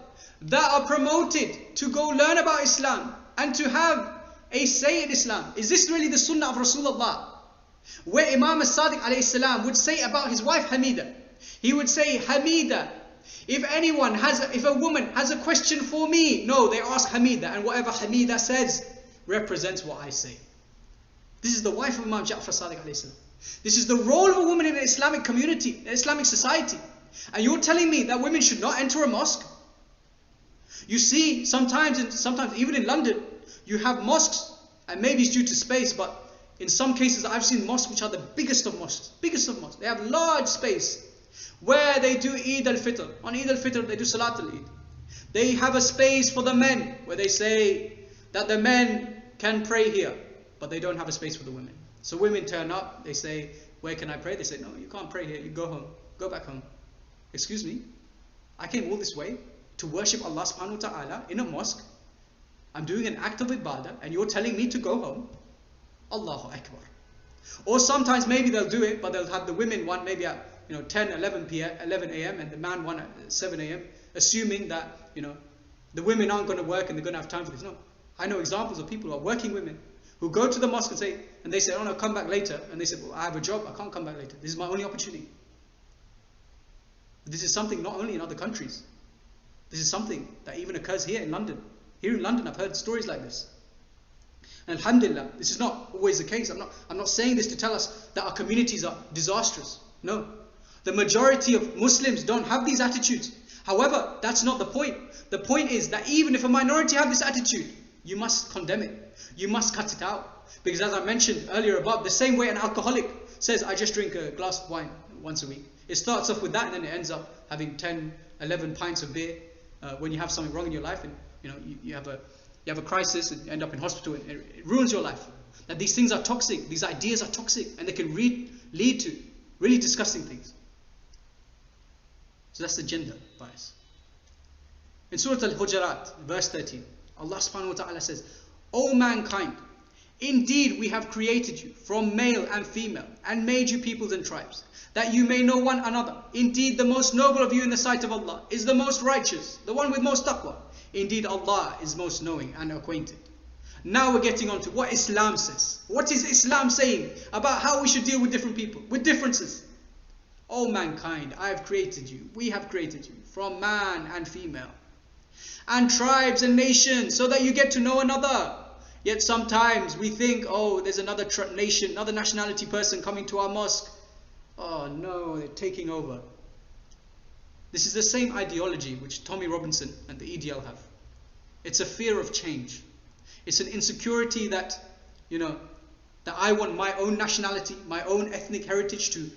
that are promoted to go learn about Islam and to have a say in Islam? Is this really the sunnah of Rasulullah? Where Imam as-Sadiq alayhi salam would say about his wife Hamida, he would say, Hamida, if a woman has a question for me, no, they ask Hamida, and whatever Hamida says represents what I say. This is the wife of Imam Ja'far Sadiq alayhi salam. This is the role of a woman in an Islamic community, an Islamic society. And you're telling me that women should not enter a mosque? You see, sometimes even in London, you have mosques, and maybe it's due to space, but in some cases I've seen mosques which are the biggest of mosques. They have large space where they do Eid al-Fitr. On Eid al-Fitr they do Salat al-Eid. They have a space for the men where they say that the men can pray here, but they don't have a space for the women. So women turn up, they say, where can I pray? They say, no, you can't pray here, you go home, go back home. Excuse me, I came all this way to worship Allah subhanahu wa ta'ala in a mosque. I'm doing an act of ibadah and you're telling me to go home? Allahu Akbar. Or sometimes maybe they'll do it, but they'll have the women one maybe at 10, 11 a.m. and the man one at 7 a.m. assuming that the women aren't going to work and they're going to have time for this. No, I know examples of people who are working women who go to the mosque and they say, oh no, come back later. And they say, well, I have a job, I can't come back later. This is my only opportunity. This is something not only in other countries. This is something that even occurs here in London. Here in London, I've heard stories like this. And alhamdulillah, this is not always the case. I'm not saying this to tell us that our communities are disastrous. No. The majority of Muslims don't have these attitudes. However, that's not the point. The point is that even if a minority have this attitude, you must condemn it. You must cut it out. Because as I mentioned earlier above, the same way an alcoholic says, I just drink a glass of wine once a week. It starts off with that and then it ends up having 10, 11 pints of beer when you have something wrong in your life and you have a crisis and you end up in hospital and it ruins your life. That these things are toxic, these ideas are toxic and they can lead to really disgusting things. So that's the gender bias. In Surah Al-Hujurat, verse 13, Allah subhanahu wa ta'ala says, O mankind, indeed we have created you from male and female and made you peoples and tribes, that you may know one another. Indeed the most noble of you in the sight of Allah is the most righteous, the one with most taqwa. Indeed Allah is most knowing and acquainted. Now we're getting on to what Islam says. What is Islam saying about how we should deal with different people, with differences? O mankind, I have created you, we have created you from man and female, and tribes and nations, so that you get to know another. Yet sometimes we think, oh, there's another nation, another nationality person coming to our mosque. Oh no, they're taking over. This is the same ideology which Tommy Robinson and the EDL have. It's a fear of change. It's an insecurity that, that I want my own nationality, my own ethnic heritage to,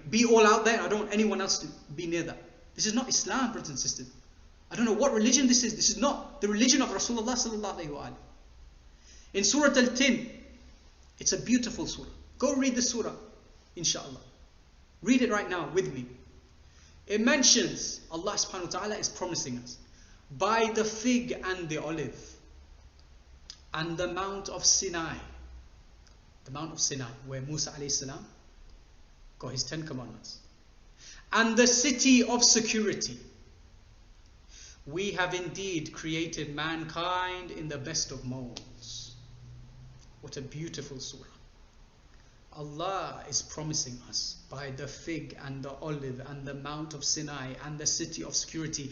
be all out there. I don't want anyone else to be near that. This is not Islam, brothers and sisters. I don't know what religion this is. This is not the religion of Rasulullah sallallahu alaihi wasallam. In Surah Al-Tin, it's a beautiful surah. Go read the surah, inshallah. Read it right now with me. It mentions Allah subhanahu wa ta'ala is promising us by the fig and the olive and the Mount of Sinai. The Mount of Sinai, where Musa alayhi salam got his 10 commandments. And the city of security. We have indeed created mankind in the best of molds. What a beautiful surah. Allah is promising us by the fig and the olive and the Mount of Sinai and the city of security,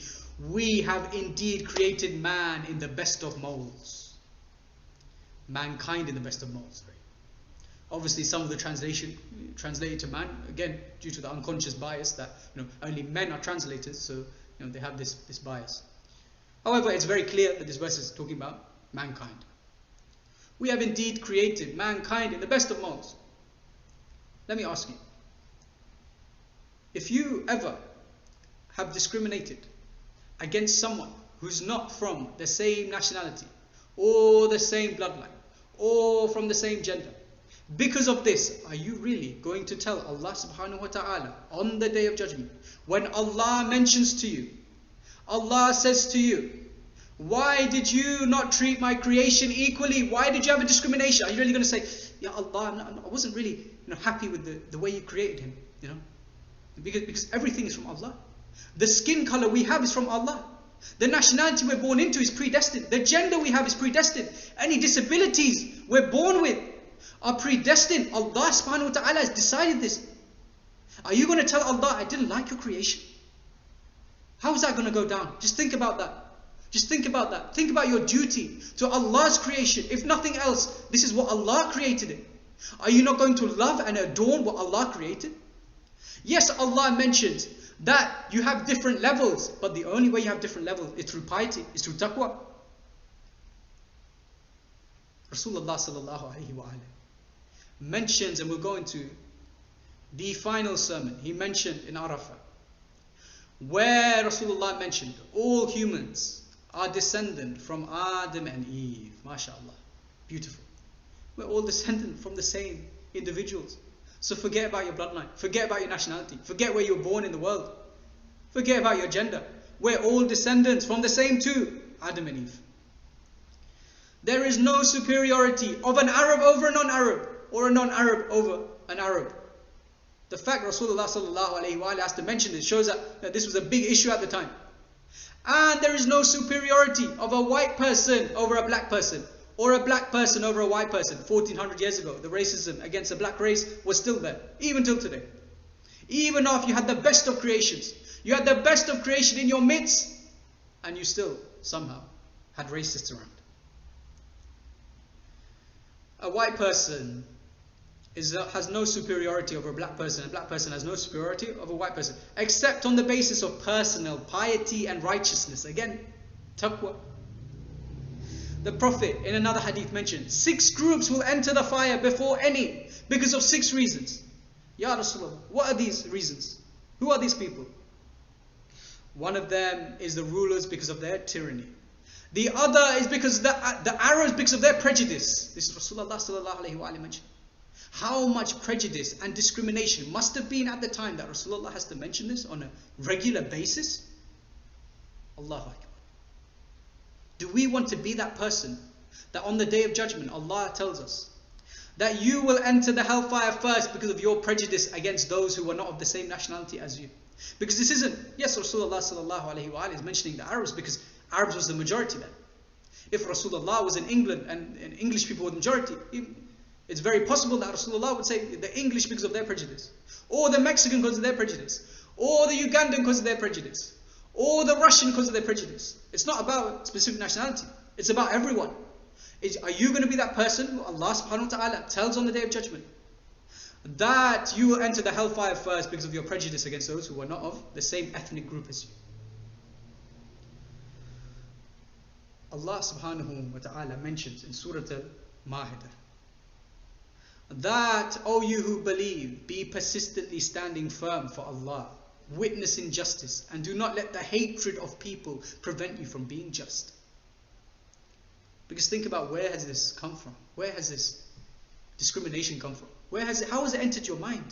we have indeed created man in the best of molds. Mankind in the best of molds. Obviously some of the translation translated to man, again due to the unconscious bias that only men are translators, so they have this bias. However, it's very clear that this verse is talking about mankind. We have indeed created mankind in the best of molds. Let me ask you, if you ever have discriminated against someone who's not from the same nationality or the same bloodline or from the same gender, because of this, are you really going to tell Allah subhanahu wa ta'ala on the day of judgment, when Allah mentions to you, Allah says to you, why did you not treat my creation equally? Why did you have a discrimination? Are you really going to say, Ya Allah, I wasn't really happy with the way you created him, because everything is from Allah. The skin color we have is from Allah. The nationality we're born into is predestined. The gender we have is predestined. Any disabilities we're born with are predestined. Allah subhanahu wa ta'ala has decided this. Are you going to tell Allah, I didn't like your creation? How is that going to go down? Just think about that. Just think about that. Think about your duty to Allah's creation. If nothing else, this is what Allah created it. Are you not going to love and adorn what Allah created? Yes, Allah mentions that you have different levels, but the only way you have different levels is through piety, is through taqwa. Rasulullah sallallahu alaihi wa mentions, and we'll go into the final sermon, he mentioned in Arafah, where Rasulullah mentioned all humans are descendant from Adam and Eve. MashaAllah. Beautiful. We're all descendant from the same individuals. So forget about your bloodline. Forget about your nationality. Forget where you were born in the world. Forget about your gender. We're all descendants from the same two, Adam and Eve. There is no superiority of an Arab over a non-Arab, or a non-Arab over an Arab. The fact Rasulullah sallallahu alaihi wasallam has to mention this shows that this was a big issue at the time. And there is no superiority of a white person over a black person, or a black person over a white person. 1400 years ago, the racism against the black race was still there, even till today. Even after you had the best of creations, you had the best of creation in your midst, and you still somehow had racists around. A white person has no superiority over a black person. A black person has no superiority over a white person, except on the basis of personal piety and righteousness. Again, taqwa. The Prophet in another hadith mentioned 6 groups will enter the fire before any, because of 6 reasons. Ya Rasulullah, what are these reasons? Who are these people? One of them is the rulers because of their tyranny. The other is because the Arabs because of their prejudice. This is Rasulullah sallallahu alaihi wasallam mentioned. How much prejudice and discrimination must have been at the time that Rasulullah has to mention this on a regular basis? Allahu Akbar. Do we want to be that person that on the Day of Judgment Allah tells us that you will enter the hellfire first because of your prejudice against those who are not of the same nationality as you? Because this isn't, yes, Rasulullah sallallahu alaihi wasallam is mentioning the Arabs because Arabs was the majority then. If Rasulullah was in England and English people were the majority, it's very possible that Rasulullah would say the English because of their prejudice, or the Mexican because of their prejudice, or the Ugandan because of their prejudice, or the Russian because of their prejudice. It's not about specific nationality. It's about everyone. Are you going to be that person who Allah subhanahu wa ta'ala tells on the Day of Judgment that you will enter the hellfire first because of your prejudice against those who are not of the same ethnic group as you? Allah subhanahu wa ta'ala mentions in Surah Al-Ma'idah that, O you who believe, be persistently standing firm for Allah, witnessing justice, and do not let the hatred of people prevent you from being just. Because think about, where has this come from? Where has this discrimination come from? How has it entered your mind?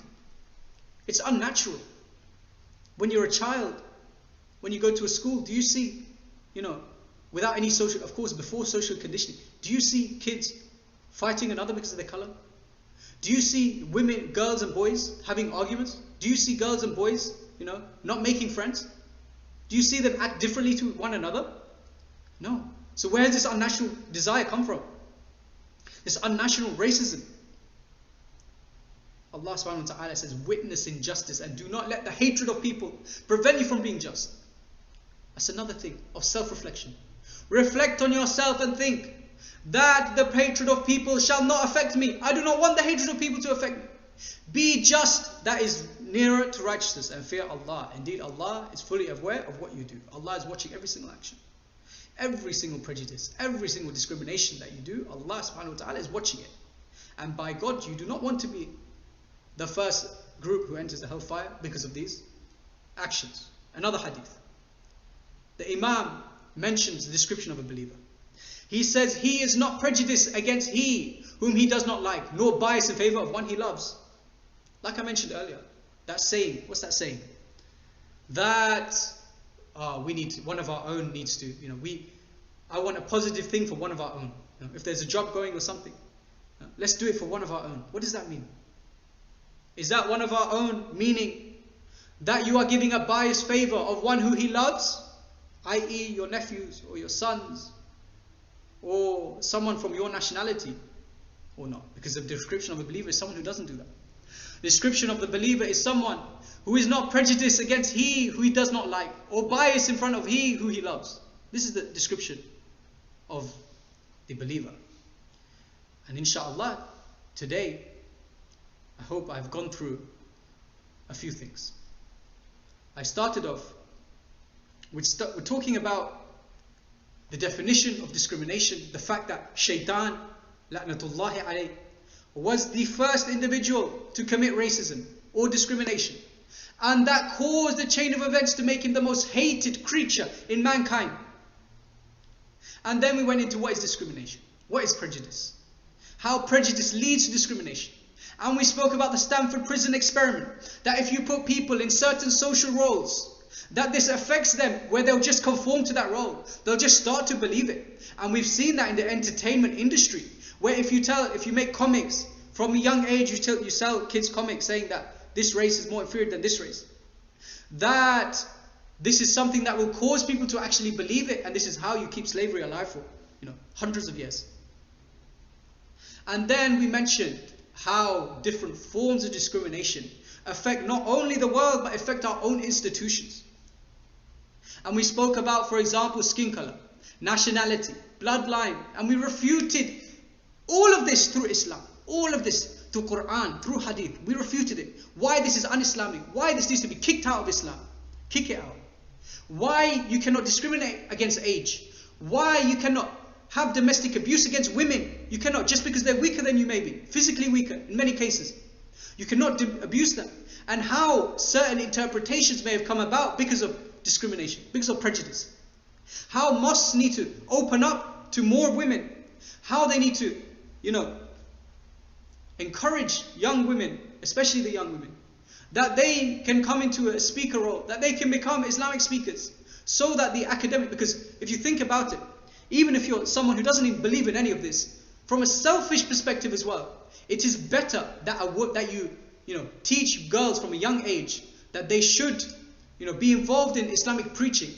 It's unnatural. When you're a child, when you go to a school, do you see, without any social, of course, before social conditioning, do you see kids fighting another because of their color? Do you see women, girls and boys having arguments? Do you see girls and boys, not making friends? Do you see them act differently to one another? No. So where does this unnatural desire come from? This unnatural racism. Allah subhanahu wa ta'ala says, witness injustice and do not let the hatred of people prevent you from being just. That's another thing of self-reflection. Reflect on yourself and think that the hatred of people shall not affect me. I do not want the hatred of people to affect me. Be just, that is nearer to righteousness, and fear Allah. Indeed, Allah is fully aware of what you do. Allah is watching every single action, every single prejudice, every single discrimination that you do. Allah subhanahu wa ta'ala is watching it. And by God, you do not want to be the first group who enters the hellfire because of these actions. Another hadith. The Imam mentions the description of a believer. He says, he is not prejudiced against he whom he does not like, nor biased in favor of one he loves. Like I mentioned earlier, that saying, what's that saying? That one of our own needs to, I want a positive thing for one of our own. If there's a job going or something, let's do it for one of our own. What does that mean? Is that one of our own meaning that you are giving a biased favor of one who he loves, i.e. your nephews or your sons or someone from your nationality, or not? Because the description of a believer is someone who doesn't do that. The description of the believer is someone who is not prejudiced against he who he does not like, or biased in front of he who he loves. This is the description of the believer. And inshallah, today, I hope I've gone through a few things. I started off with we're talking about the definition of discrimination, the fact that Shaitan, la'natullahi alayh, was the first individual to commit racism or discrimination. And that caused the chain of events to make him the most hated creature in mankind. And then we went into what is discrimination, what is prejudice, how prejudice leads to discrimination. And we spoke about the Stanford prison experiment, that if you put people in certain social roles, that this affects them, where they'll just conform to that role. They'll just start to believe it. And we've seen that in the entertainment industry, where if you make comics, from a young age you sell kids comics saying that this race is more inferior than this race. That this is something that will cause people to actually believe it, and this is how you keep slavery alive for, hundreds of years. And then we mentioned how different forms of discrimination affect not only the world, but affect our own institutions. And we spoke about, for example, skin color, nationality, bloodline, and we refuted all of this through Islam, all of this through Quran, through Hadith. We refuted it. Why this is un-Islamic, why this needs to be kicked out of Islam. Kick it out. Why you cannot discriminate against age. Why you cannot have domestic abuse against women. You cannot, just because they're weaker than you may be, physically weaker in many cases. You cannot abuse them. And how certain interpretations may have come about because of discrimination, because of prejudice. How mosques need to open up to more women. How they need to, encourage young women, especially the young women, that they can come into a speaker role, that they can become Islamic speakers, so that the academic, because if you think about it, even if you're someone who doesn't even believe in any of this, from a selfish perspective as well, it is better that you teach girls from a young age that they should be involved in Islamic preaching,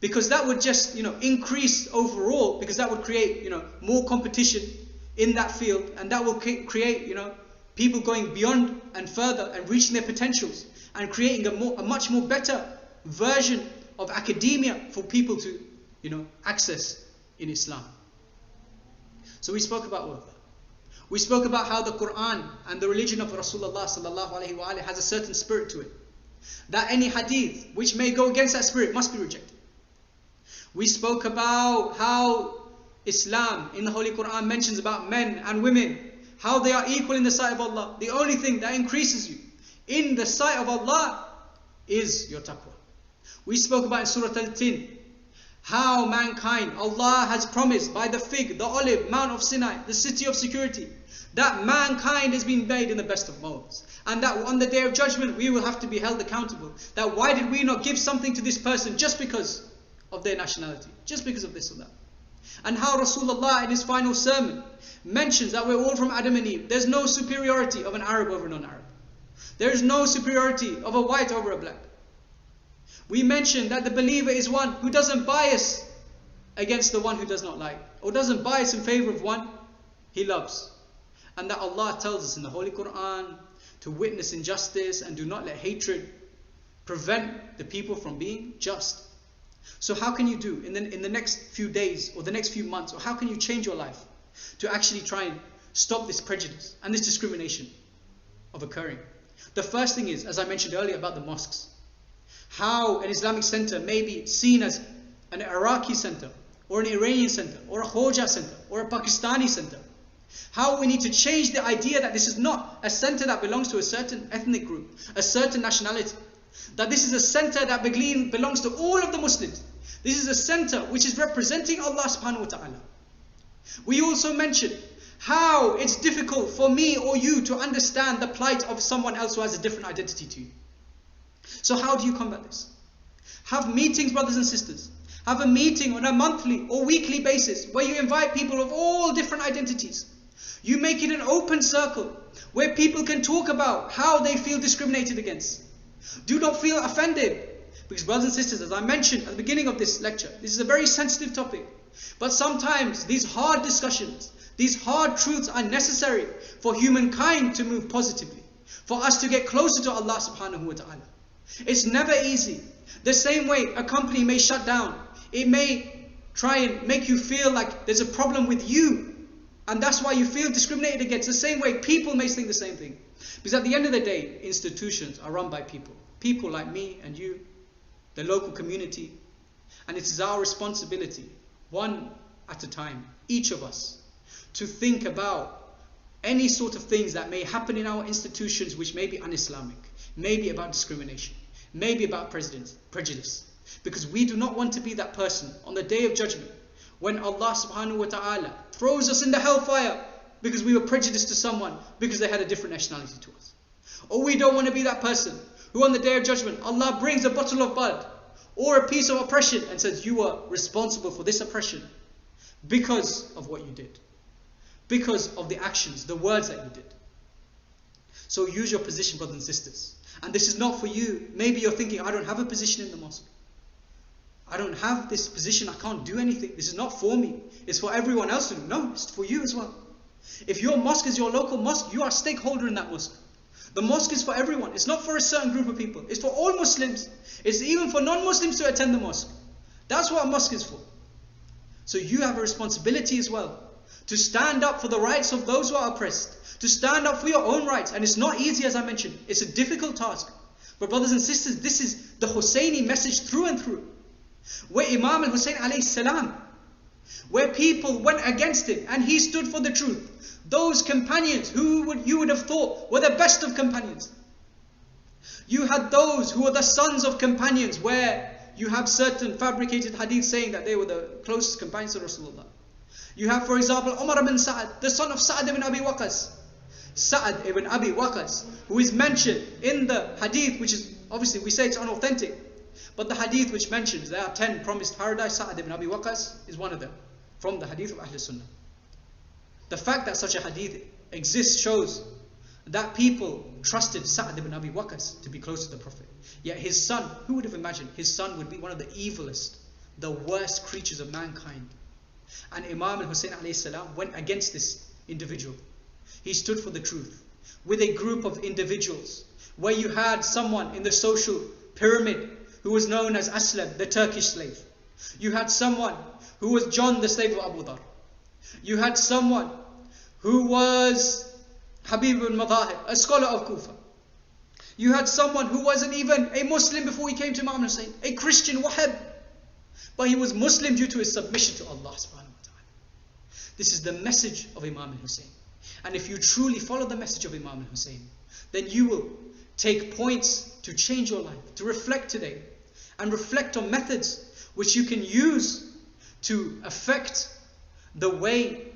because that would just increase overall, because that would create more competition in that field, and that will create people going beyond and further and reaching their potentials, and creating a much more better version of academia for people to access in Islam. So we spoke about all of that. We spoke about how the Quran and the religion of Rasulullah sallallahu alaihi wasallam has a certain spirit to it, that any hadith which may go against that spirit must be rejected. We spoke about how Islam in the Holy Quran mentions about men and women, how they are equal in the sight of Allah. The only thing that increases you in the sight of Allah is your taqwa. We spoke about in Surah Al-Tin how mankind, Allah has promised by the fig, the olive, Mount of Sinai, the city of security, that mankind has been made in the best of molds, and that on the day of judgment we will have to be held accountable. That why did we not give something to this person just because of their nationality, just because of this or that. And how Rasulullah in his final sermon mentions that we're all from Adam and Eve. There's no superiority of an Arab over a non-Arab. There is no superiority of a white over a black. We mentioned that the believer is one who doesn't bias against the one who does not like, or doesn't bias in favor of one he loves. And that Allah tells us in the Holy Quran to witness injustice and do not let hatred prevent the people from being just. So how can you do in the next few days or the next few months, or how can you change your life to actually try and stop this prejudice and this discrimination of occurring? The first thing is, as I mentioned earlier about the mosques, how an Islamic center may be seen as an Iraqi center, or an Iranian center, or a Khoja center, or a Pakistani center. How we need to change the idea that this is not a center that belongs to a certain ethnic group, a certain nationality. That this is a center that belongs to all of the Muslims. This is a center which is representing Allah subhanahu wa ta'ala. We also mentioned how it's difficult for me or you to understand the plight of someone else who has a different identity to you. So how do you combat this? Have meetings, brothers and sisters. Have a meeting on a monthly or weekly basis where you invite people of all different identities. You make it an open circle where people can talk about how they feel discriminated against. Do not feel offended. Because brothers and sisters, as I mentioned at the beginning of this lecture, this is a very sensitive topic. But sometimes these hard discussions, these hard truths are necessary for humankind to move positively, for us to get closer to Allah subhanahu wa ta'ala. It's never easy. The same way a company may shut down, it may try and make you feel like there's a problem with you, and that's why you feel discriminated against. The same way people may think the same thing. Because at the end of the day, institutions are run by people. People like me and you, the local community. And it is our responsibility, one at a time, each of us, to think about any sort of things that may happen in our institutions which may be un-Islamic, maybe about discrimination, maybe about prejudice. Because we do not want to be that person on the Day of Judgment when Allah subhanahu wa ta'ala throws us in the hellfire because we were prejudiced to someone because they had a different nationality to us. Or we don't want to be that person who on the Day of Judgment Allah brings a bottle of blood or a piece of oppression and says you are responsible for this oppression because of what you did, because of the actions, the words that you did. So use your position, brothers and sisters. And this is not for you. Maybe you're thinking, I don't have a position in the mosque. I don't have this position, I can't do anything. This is not for me. It's for everyone else to do. No, it's for you as well. If your mosque is your local mosque, you are a stakeholder in that mosque. The mosque is for everyone. It's not for a certain group of people. It's for all Muslims. It's even for non-Muslims to attend the mosque. That's what a mosque is for. So you have a responsibility as well to stand up for the rights of those who are oppressed, to stand up for your own rights. And it's not easy, as I mentioned. It's a difficult task. But brothers and sisters, this is the Husseini message through and through. Where Imam al-Hussein alayhi salam, where people went against him and he stood for the truth. Those companions who you would have thought were the best of companions. You had those who were the sons of companions, where you have certain fabricated hadith saying that they were the closest companions of Rasulullah. You have, for example, Umar ibn Sa'ad, the son of Sa'ad ibn Abi Waqqas. Sa'ad ibn Abi Waqqas, who is mentioned in the hadith, which is, obviously we say it's unauthentic, but the hadith which mentions there are 10 promised paradise, Sa'ad ibn Abi Waqqas is one of them, from the hadith of Ahl Sunnah. The fact that such a hadith exists shows that people trusted Sa'ad ibn Abi Waqqas to be close to the Prophet. Yet his son, who would have imagined his son would be one of the evilest, the worst creatures of mankind. And Imam al-Hussein alayhi salam went against this individual. He stood for the truth with a group of individuals, where you had someone in the social pyramid who was known as Aslam, the Turkish slave. You had someone who was John, the slave of Abu Dhar. You had someone who was Habib ibn Madahib, a scholar of Kufa. You had someone who wasn't even a Muslim before he came to Imam Hussein, a Christian Wahhab. But he was Muslim due to his submission to Allah subhanahu wa ta'ala. This is the message of Imam Hussein. And if you truly follow the message of Imam Hussein, then you will take points to change your life, to reflect today, and reflect on methods which you can use to affect the way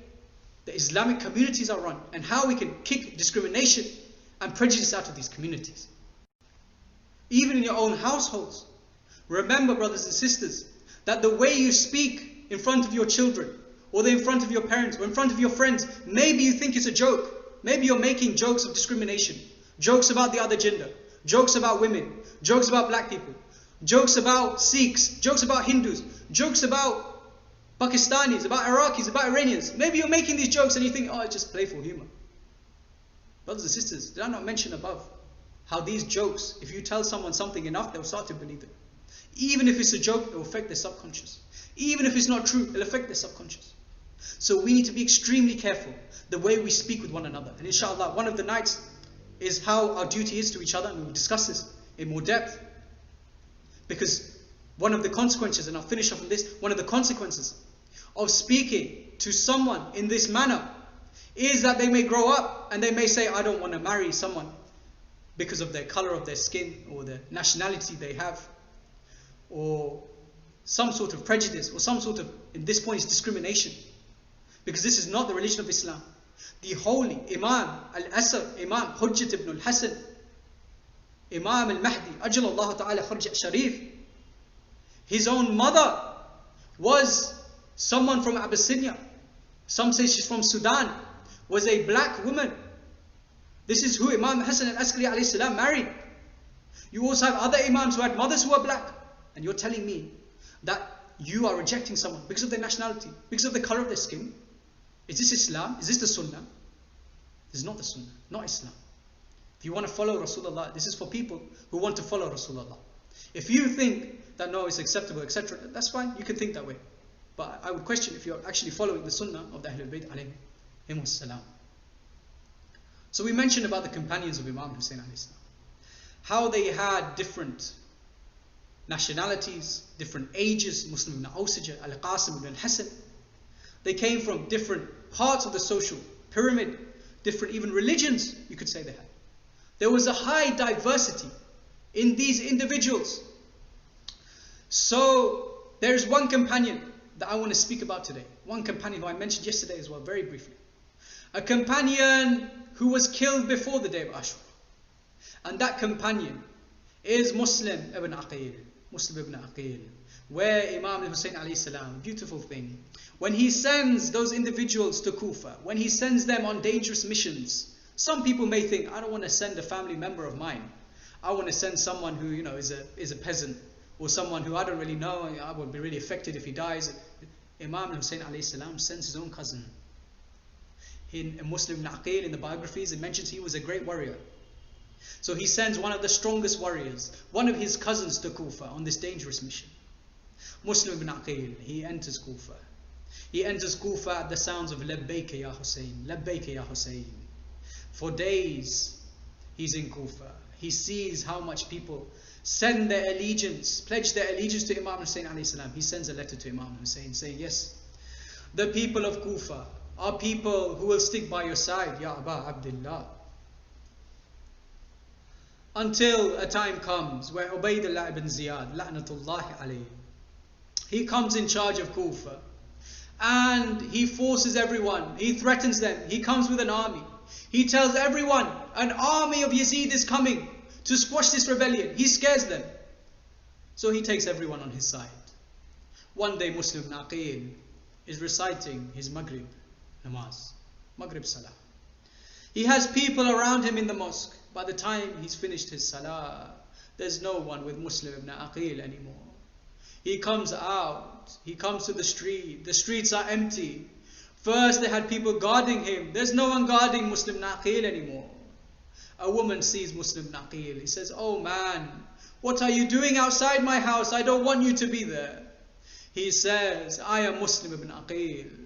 the Islamic communities are run, and how we can kick discrimination and prejudice out of these communities. Even in your own households, remember, brothers and sisters, that the way you speak in front of your children, or in front of your parents, or in front of your friends, maybe you think it's a joke. Maybe you're making jokes of discrimination, jokes about the other gender, jokes about women, jokes about black people, jokes about Sikhs, jokes about Hindus, jokes about Pakistanis, about Iraqis, about Iranians. Maybe you're making these jokes and you think, oh, it's just playful humor. Brothers and sisters, did I not mention above how these jokes, if you tell someone something enough, they'll start to believe it. Even if it's a joke, it will affect their subconscious. Even if it's not true, it'll affect their subconscious. So we need to be extremely careful the way we speak with one another. And inshallah, one of the nights is how our duty is to each other, and we will discuss this in more depth. Because one of the consequences, and I'll finish off on this, one of the consequences of speaking to someone in this manner is that they may grow up and they may say, I don't want to marry someone because of their color of their skin, or the nationality they have, or some sort of prejudice, or some sort of, in this point, is discrimination. Because this is not the religion of Islam. The holy Imam al-Asr, Imam Hujjat ibn al-Hasan, Imam al-Mahdi, Ajjalallahu ta'ala Farj' Sharif, his own mother was someone from Abyssinia. Some say she's from Sudan, was a black woman. This is who Imam Hassan al-Askari alayhi salam married. You also have other imams who had mothers who are black. And you're telling me that you are rejecting someone because of their nationality, because of the color of their skin. Is this Islam? Is this the Sunnah? This is not the Sunnah, not Islam. If you want to follow Rasulullah, this is for people who want to follow Rasulullah. If you think that no, it's acceptable, etc., that's fine, you can think that way. But I would question if you're actually following the Sunnah of the Ahlul Bayt alayhimus salam. So we mentioned about the companions of Imam Hussein alayhi salam, how they had different nationalities, different ages. Muslim ibn Awsija, Al-Qasim ibn Hassan. They came from different parts of the social pyramid, different even religions, you could say they had. There was a high diversity in these individuals. So there's one companion that I want to speak about today. One companion who I mentioned yesterday as well, very briefly. A companion who was killed before the day of Ashura. And that companion is Muslim ibn Aqil. Muslim ibn Aqil. Where Imam al-Hussein alayhi salam, beautiful thing. When he sends those individuals to Kufa, when he sends them on dangerous missions, some people may think, I don't want to send a family member of mine. I want to send someone who, is a peasant, or someone who I don't really know. I would be really affected if he dies. Imam al-Hussein alayhi salam sends his own cousin. In Muslim ibn Aqil, in the biographies, it mentions he was a great warrior. So he sends one of the strongest warriors, one of his cousins, to Kufa on this dangerous mission. Muslim ibn Aqil, he enters Kufa. He enters Kufa at the sounds of Labbayka ya Hussein, Labbayka ya Hussein. For days he's in Kufa. He sees how much people send their allegiance, pledge their allegiance to Imam Hussein alayhi salam. He sends a letter to Imam Hussein saying, yes, the people of Kufa are people who will stick by your side, Ya Aba Abdullah. Until a time comes where Ubaydullah ibn Ziyad, la'natullahi alayhi, he comes in charge of Kufa. And he forces everyone, he threatens them, he comes with an army. He tells everyone, an army of Yazid is coming to squash this rebellion. He scares them. So he takes everyone on his side. One day Muslim ibn Aqil is reciting his Maghrib namaz, Maghrib salah. He has people around him in the mosque. By the time he's finished his salah, there's no one with Muslim ibn Aqil anymore. He comes out, he comes to the streets are empty. First they had people guarding him, there's no one guarding Muslim ibn Aqil anymore. A woman sees Muslim ibn Aqil, he says, oh man, what are you doing outside my house? I don't want you to be there. He says, I am Muslim ibn Aqil.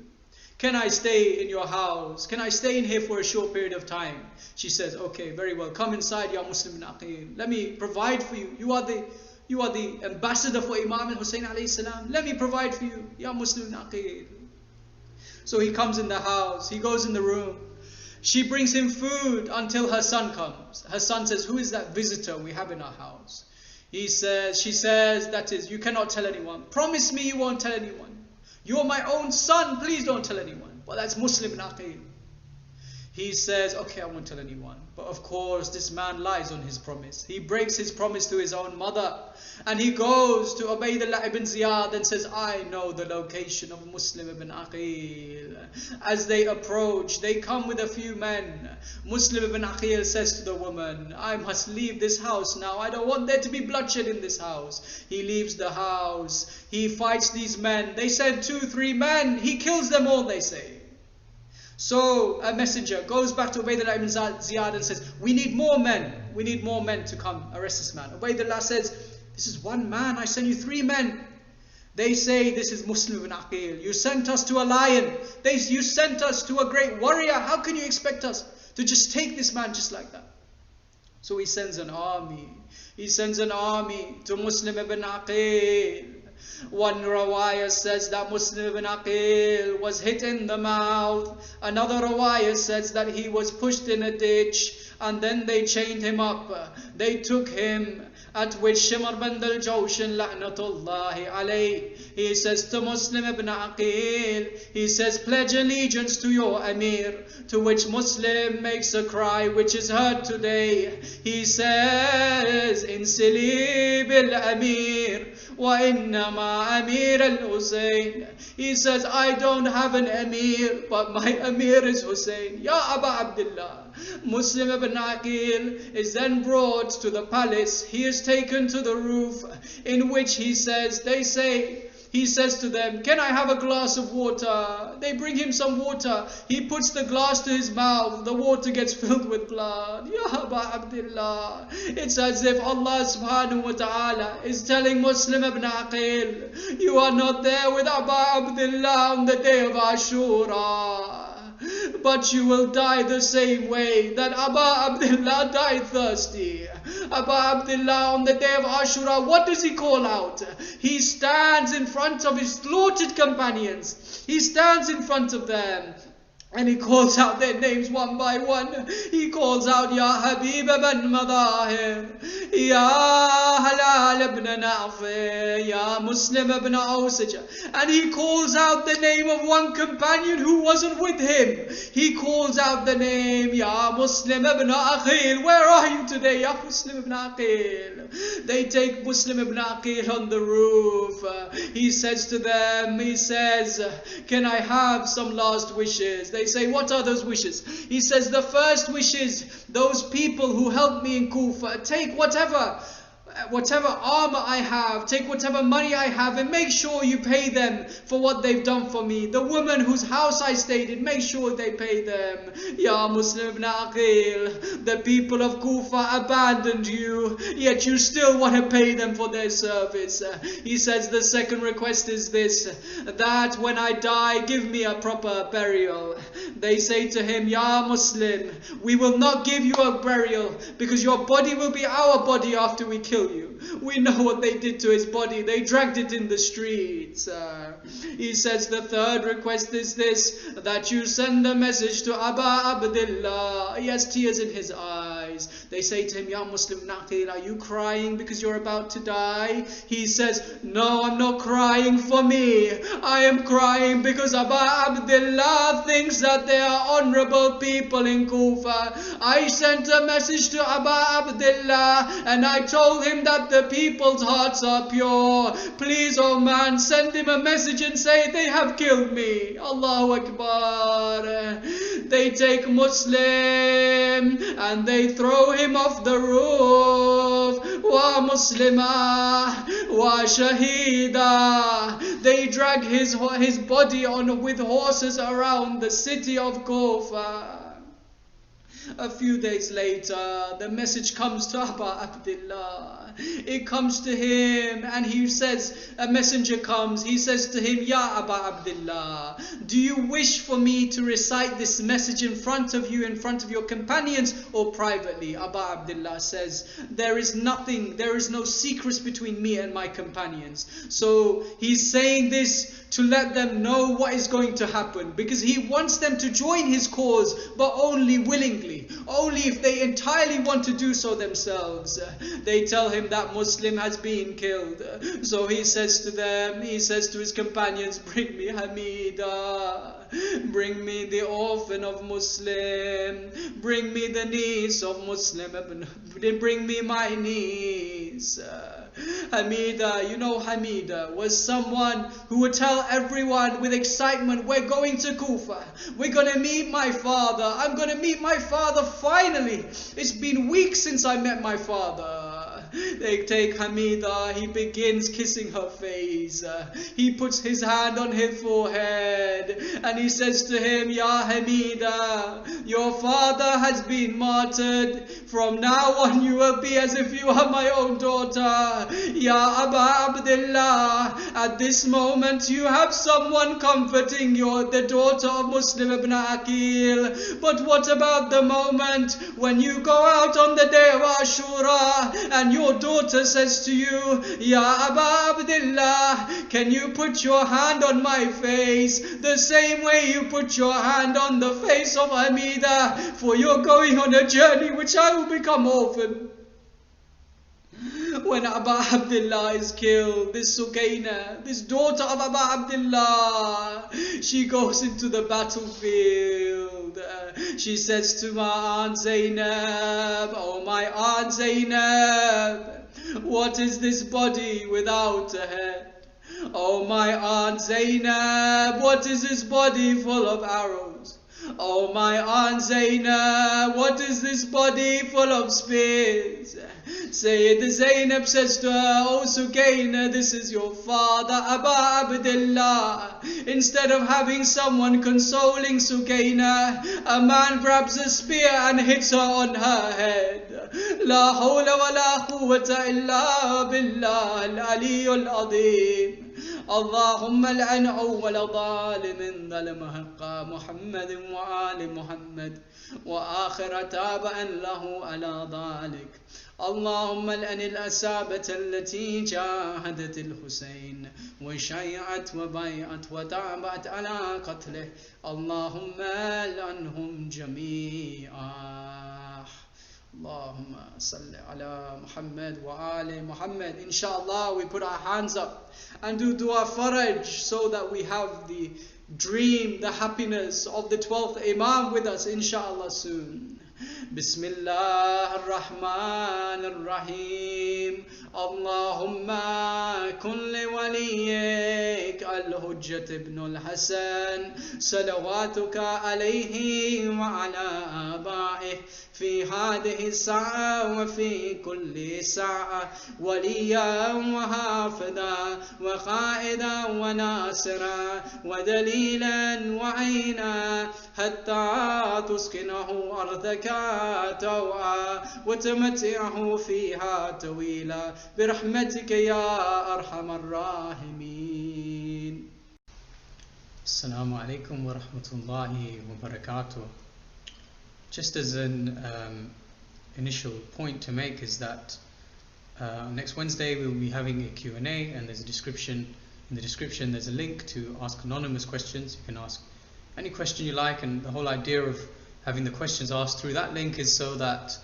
Can I stay in your house? Can I stay in here for a short period of time? She says, okay, very well, come inside, Ya Muslim ibn Aqil. Let me provide for you. You are the ambassador for Imam al-Hussein alayhi salam. Let me provide for you, Ya Muslim ibn Aqil. So he comes in the house, he goes in the room. She brings him food until her son comes. Her son says, who is that visitor we have in our house? She says, that is, you cannot tell anyone. Promise me you won't tell anyone. You're my own son, please don't tell anyone. Well, that's Muslim ibn Aqil. He says, okay, I won't tell anyone. But of course, this man lies on his promise. He breaks his promise to his own mother. And he goes to Ubaydullah ibn Ziyad and says, I know the location of Muslim ibn Aqil. As they approach, they come with a few men. Muslim ibn Aqil says to the woman, I must leave this house now. I don't want there to be bloodshed in this house. He leaves the house. He fights these men. They send 2-3 men. He kills them all, they say. So a messenger goes back to Ubaydullah ibn Ziyad and says, we need more men. We need more men to come arrest this man. Ubaydullah says, this is one man. I send you 3 men. They say, this is Muslim ibn Aqil. You sent us to a lion. You sent us to a great warrior. How can you expect us to just take this man just like that? So he sends an army. He sends an army to Muslim ibn Aqil. One rawayah says that Muslim ibn Aqil was hit in the mouth. Another rawayah says that he was pushed in a ditch and then they chained him up. They took him, at which Shimar bin al-Jawshan la'natullahi alayh, he says to Muslim ibn Aqil, he says, pledge allegiance to your Amir, to which Muslim makes a cry which is heard today. He says, in Silib al-Amir wa innama Amir al-Hussein. He says, I don't have an Amir, but my Amir is Hussein. Ya Aba Abdullah, Muslim ibn Aqil is then brought to the palace. He is taken to the roof, in which he says to them, can I have a glass of water? They bring him some water. He puts the glass to his mouth. The water gets filled with blood. Ya Aba Abdullah. It's as if Allah subhanahu wa ta'ala is telling Muslim ibn Aqil, you are not there with Aba Abdullah on the day of Ashura, but you will die the same way that Aba Abdullah died thirsty. Aba Abdullah on the day of Ashura, what does he call out? He stands in front of his slaughtered companions. He stands in front of them and he calls out their names one by one. He calls out, Ya Habib ibn Madahir, Ya Halal ibn Nafi, Ya Muslim ibn Awsaj. And he calls out the name of one companion who wasn't with him. He calls out the name, Ya Muslim ibn Aqil. Where are you today, Ya Muslim ibn Aqil? They take Muslim ibn Aqil on the roof. He says to them, can I have some last wishes? They say, what are those wishes? He says, the first wish is, those people who helped me in Kufa, take whatever armor I have, take whatever money I have, and make sure you pay them for what they've done for me. The woman whose house I stayed in, make sure they pay them. Ya Muslim ibn Aqil, the people of Kufa abandoned you, yet you still want to pay them for their service. He says the second request is this, that when I die, give me a proper burial. They say to him, Ya Muslim, we will not give you a burial, because your body will be our body after we kill you. We know what they did to his body. They dragged it in the streets. He says the third request is this, that you send a message to Aba Abdullah. He has tears in his eyes. They say to him, Ya Muslim Naqil, are you crying because you're about to die? He says, no, I'm not crying for me. I am crying because Aba Abdullah thinks that they are honorable people in Kufa. I sent a message to Aba Abdullah and I told him that the people's hearts are pure. Please, oh man, send him a message and say they have killed me. Allahu Akbar. They take Muslim and they throw him off the roof. Wa Muslima, wa Shahida. They drag his body on with horses around the city of Kufa. A few days later, the message comes to Aba Abdullah. It comes to him and he says, a messenger comes, he says to him, Ya Aba Abdullah, do you wish for me to recite this message in front of you, in front of your companions, or privately? Aba Abdullah says, there is no secrets between me and my companions. So he's saying this to let them know what is going to happen, because he wants them to join his cause, but only willingly, only if they entirely want to do so themselves. They tell him that Muslim has been killed. So he says to them, he says to his companions, bring me Hamida, bring me the orphan of Muslim, bring me the niece of Muslim, bring me my niece. Hamida, you know Hamida was someone who would tell everyone with excitement, we're going to Kufa, we're going to meet my father, I'm going to meet my father finally, it's been weeks since I met my father. They take Hamida, he begins kissing her face, he puts his hand on her forehead and he says to him, Ya Hamida, your father has been martyred, from now on you will be as if you are my own daughter. Ya Aba Abdullah, at this moment you have someone comforting the daughter of Muslim ibn Aqil, but what about the moment when you go out on the day of Ashura and your daughter says to you, Ya Aba Abdullah, can you put your hand on my face the same way you put your hand on the face of Hamida, for you're going on a journey which I will become orphan. When Aba Abdullah is killed, this Sukaina, this daughter of Aba Abdullah, she goes into the battlefield. She says to my Aunt Zainab, oh my Aunt Zainab, what is this body without a head? Oh my Aunt Zainab, what is this body full of arrows? Oh my Aunt Zainab, what is this body full of spears? Sayyid Zainab says to her, Oh Sukaina, this is your father, Aba Abdullah. Instead of having someone consoling Sukaina, a man grabs a spear and hits her on her head. La hawla wa la quwwata illa billah al-aliyyul azim. اللهم لعن أول ظالم ظلم حق محمد وآل محمد وآخر تابعا له على ذلك. اللهم لعن الأسابة التي جاهدت الحسين وشيعت وبيعت وتعبت على قتله. اللهم لعنهم جميعا. Allahumma salli ala Muhammad wa ali Muhammad. Inshallah, we put our hands up and do dua faraj so that we have the dream, the happiness of the 12th Imam with us, inshallah, soon. Bismillah ar-Rahman ar-Rahim. Allahumma kun li waliyik al-Hujjat ibn al-Hasan salawatuka alayhi wa ala aba'ih في هذه الساعة وفي كل ساعة وليا وحافظا وقائدا وناصرا ودليلا وعينا حتى تسكنه أرضك توعا وتمتعه فيها طويلا برحمتك يا أرحم الراحمين. Assalamu alaikum wa rahmatullahi wa barakatuh. Just as an initial point to make is that next Wednesday we'll be having a Q&A, and there's a description. In the description there's a link to ask anonymous questions. You can ask any question you like, and the whole idea of having the questions asked through that link is so that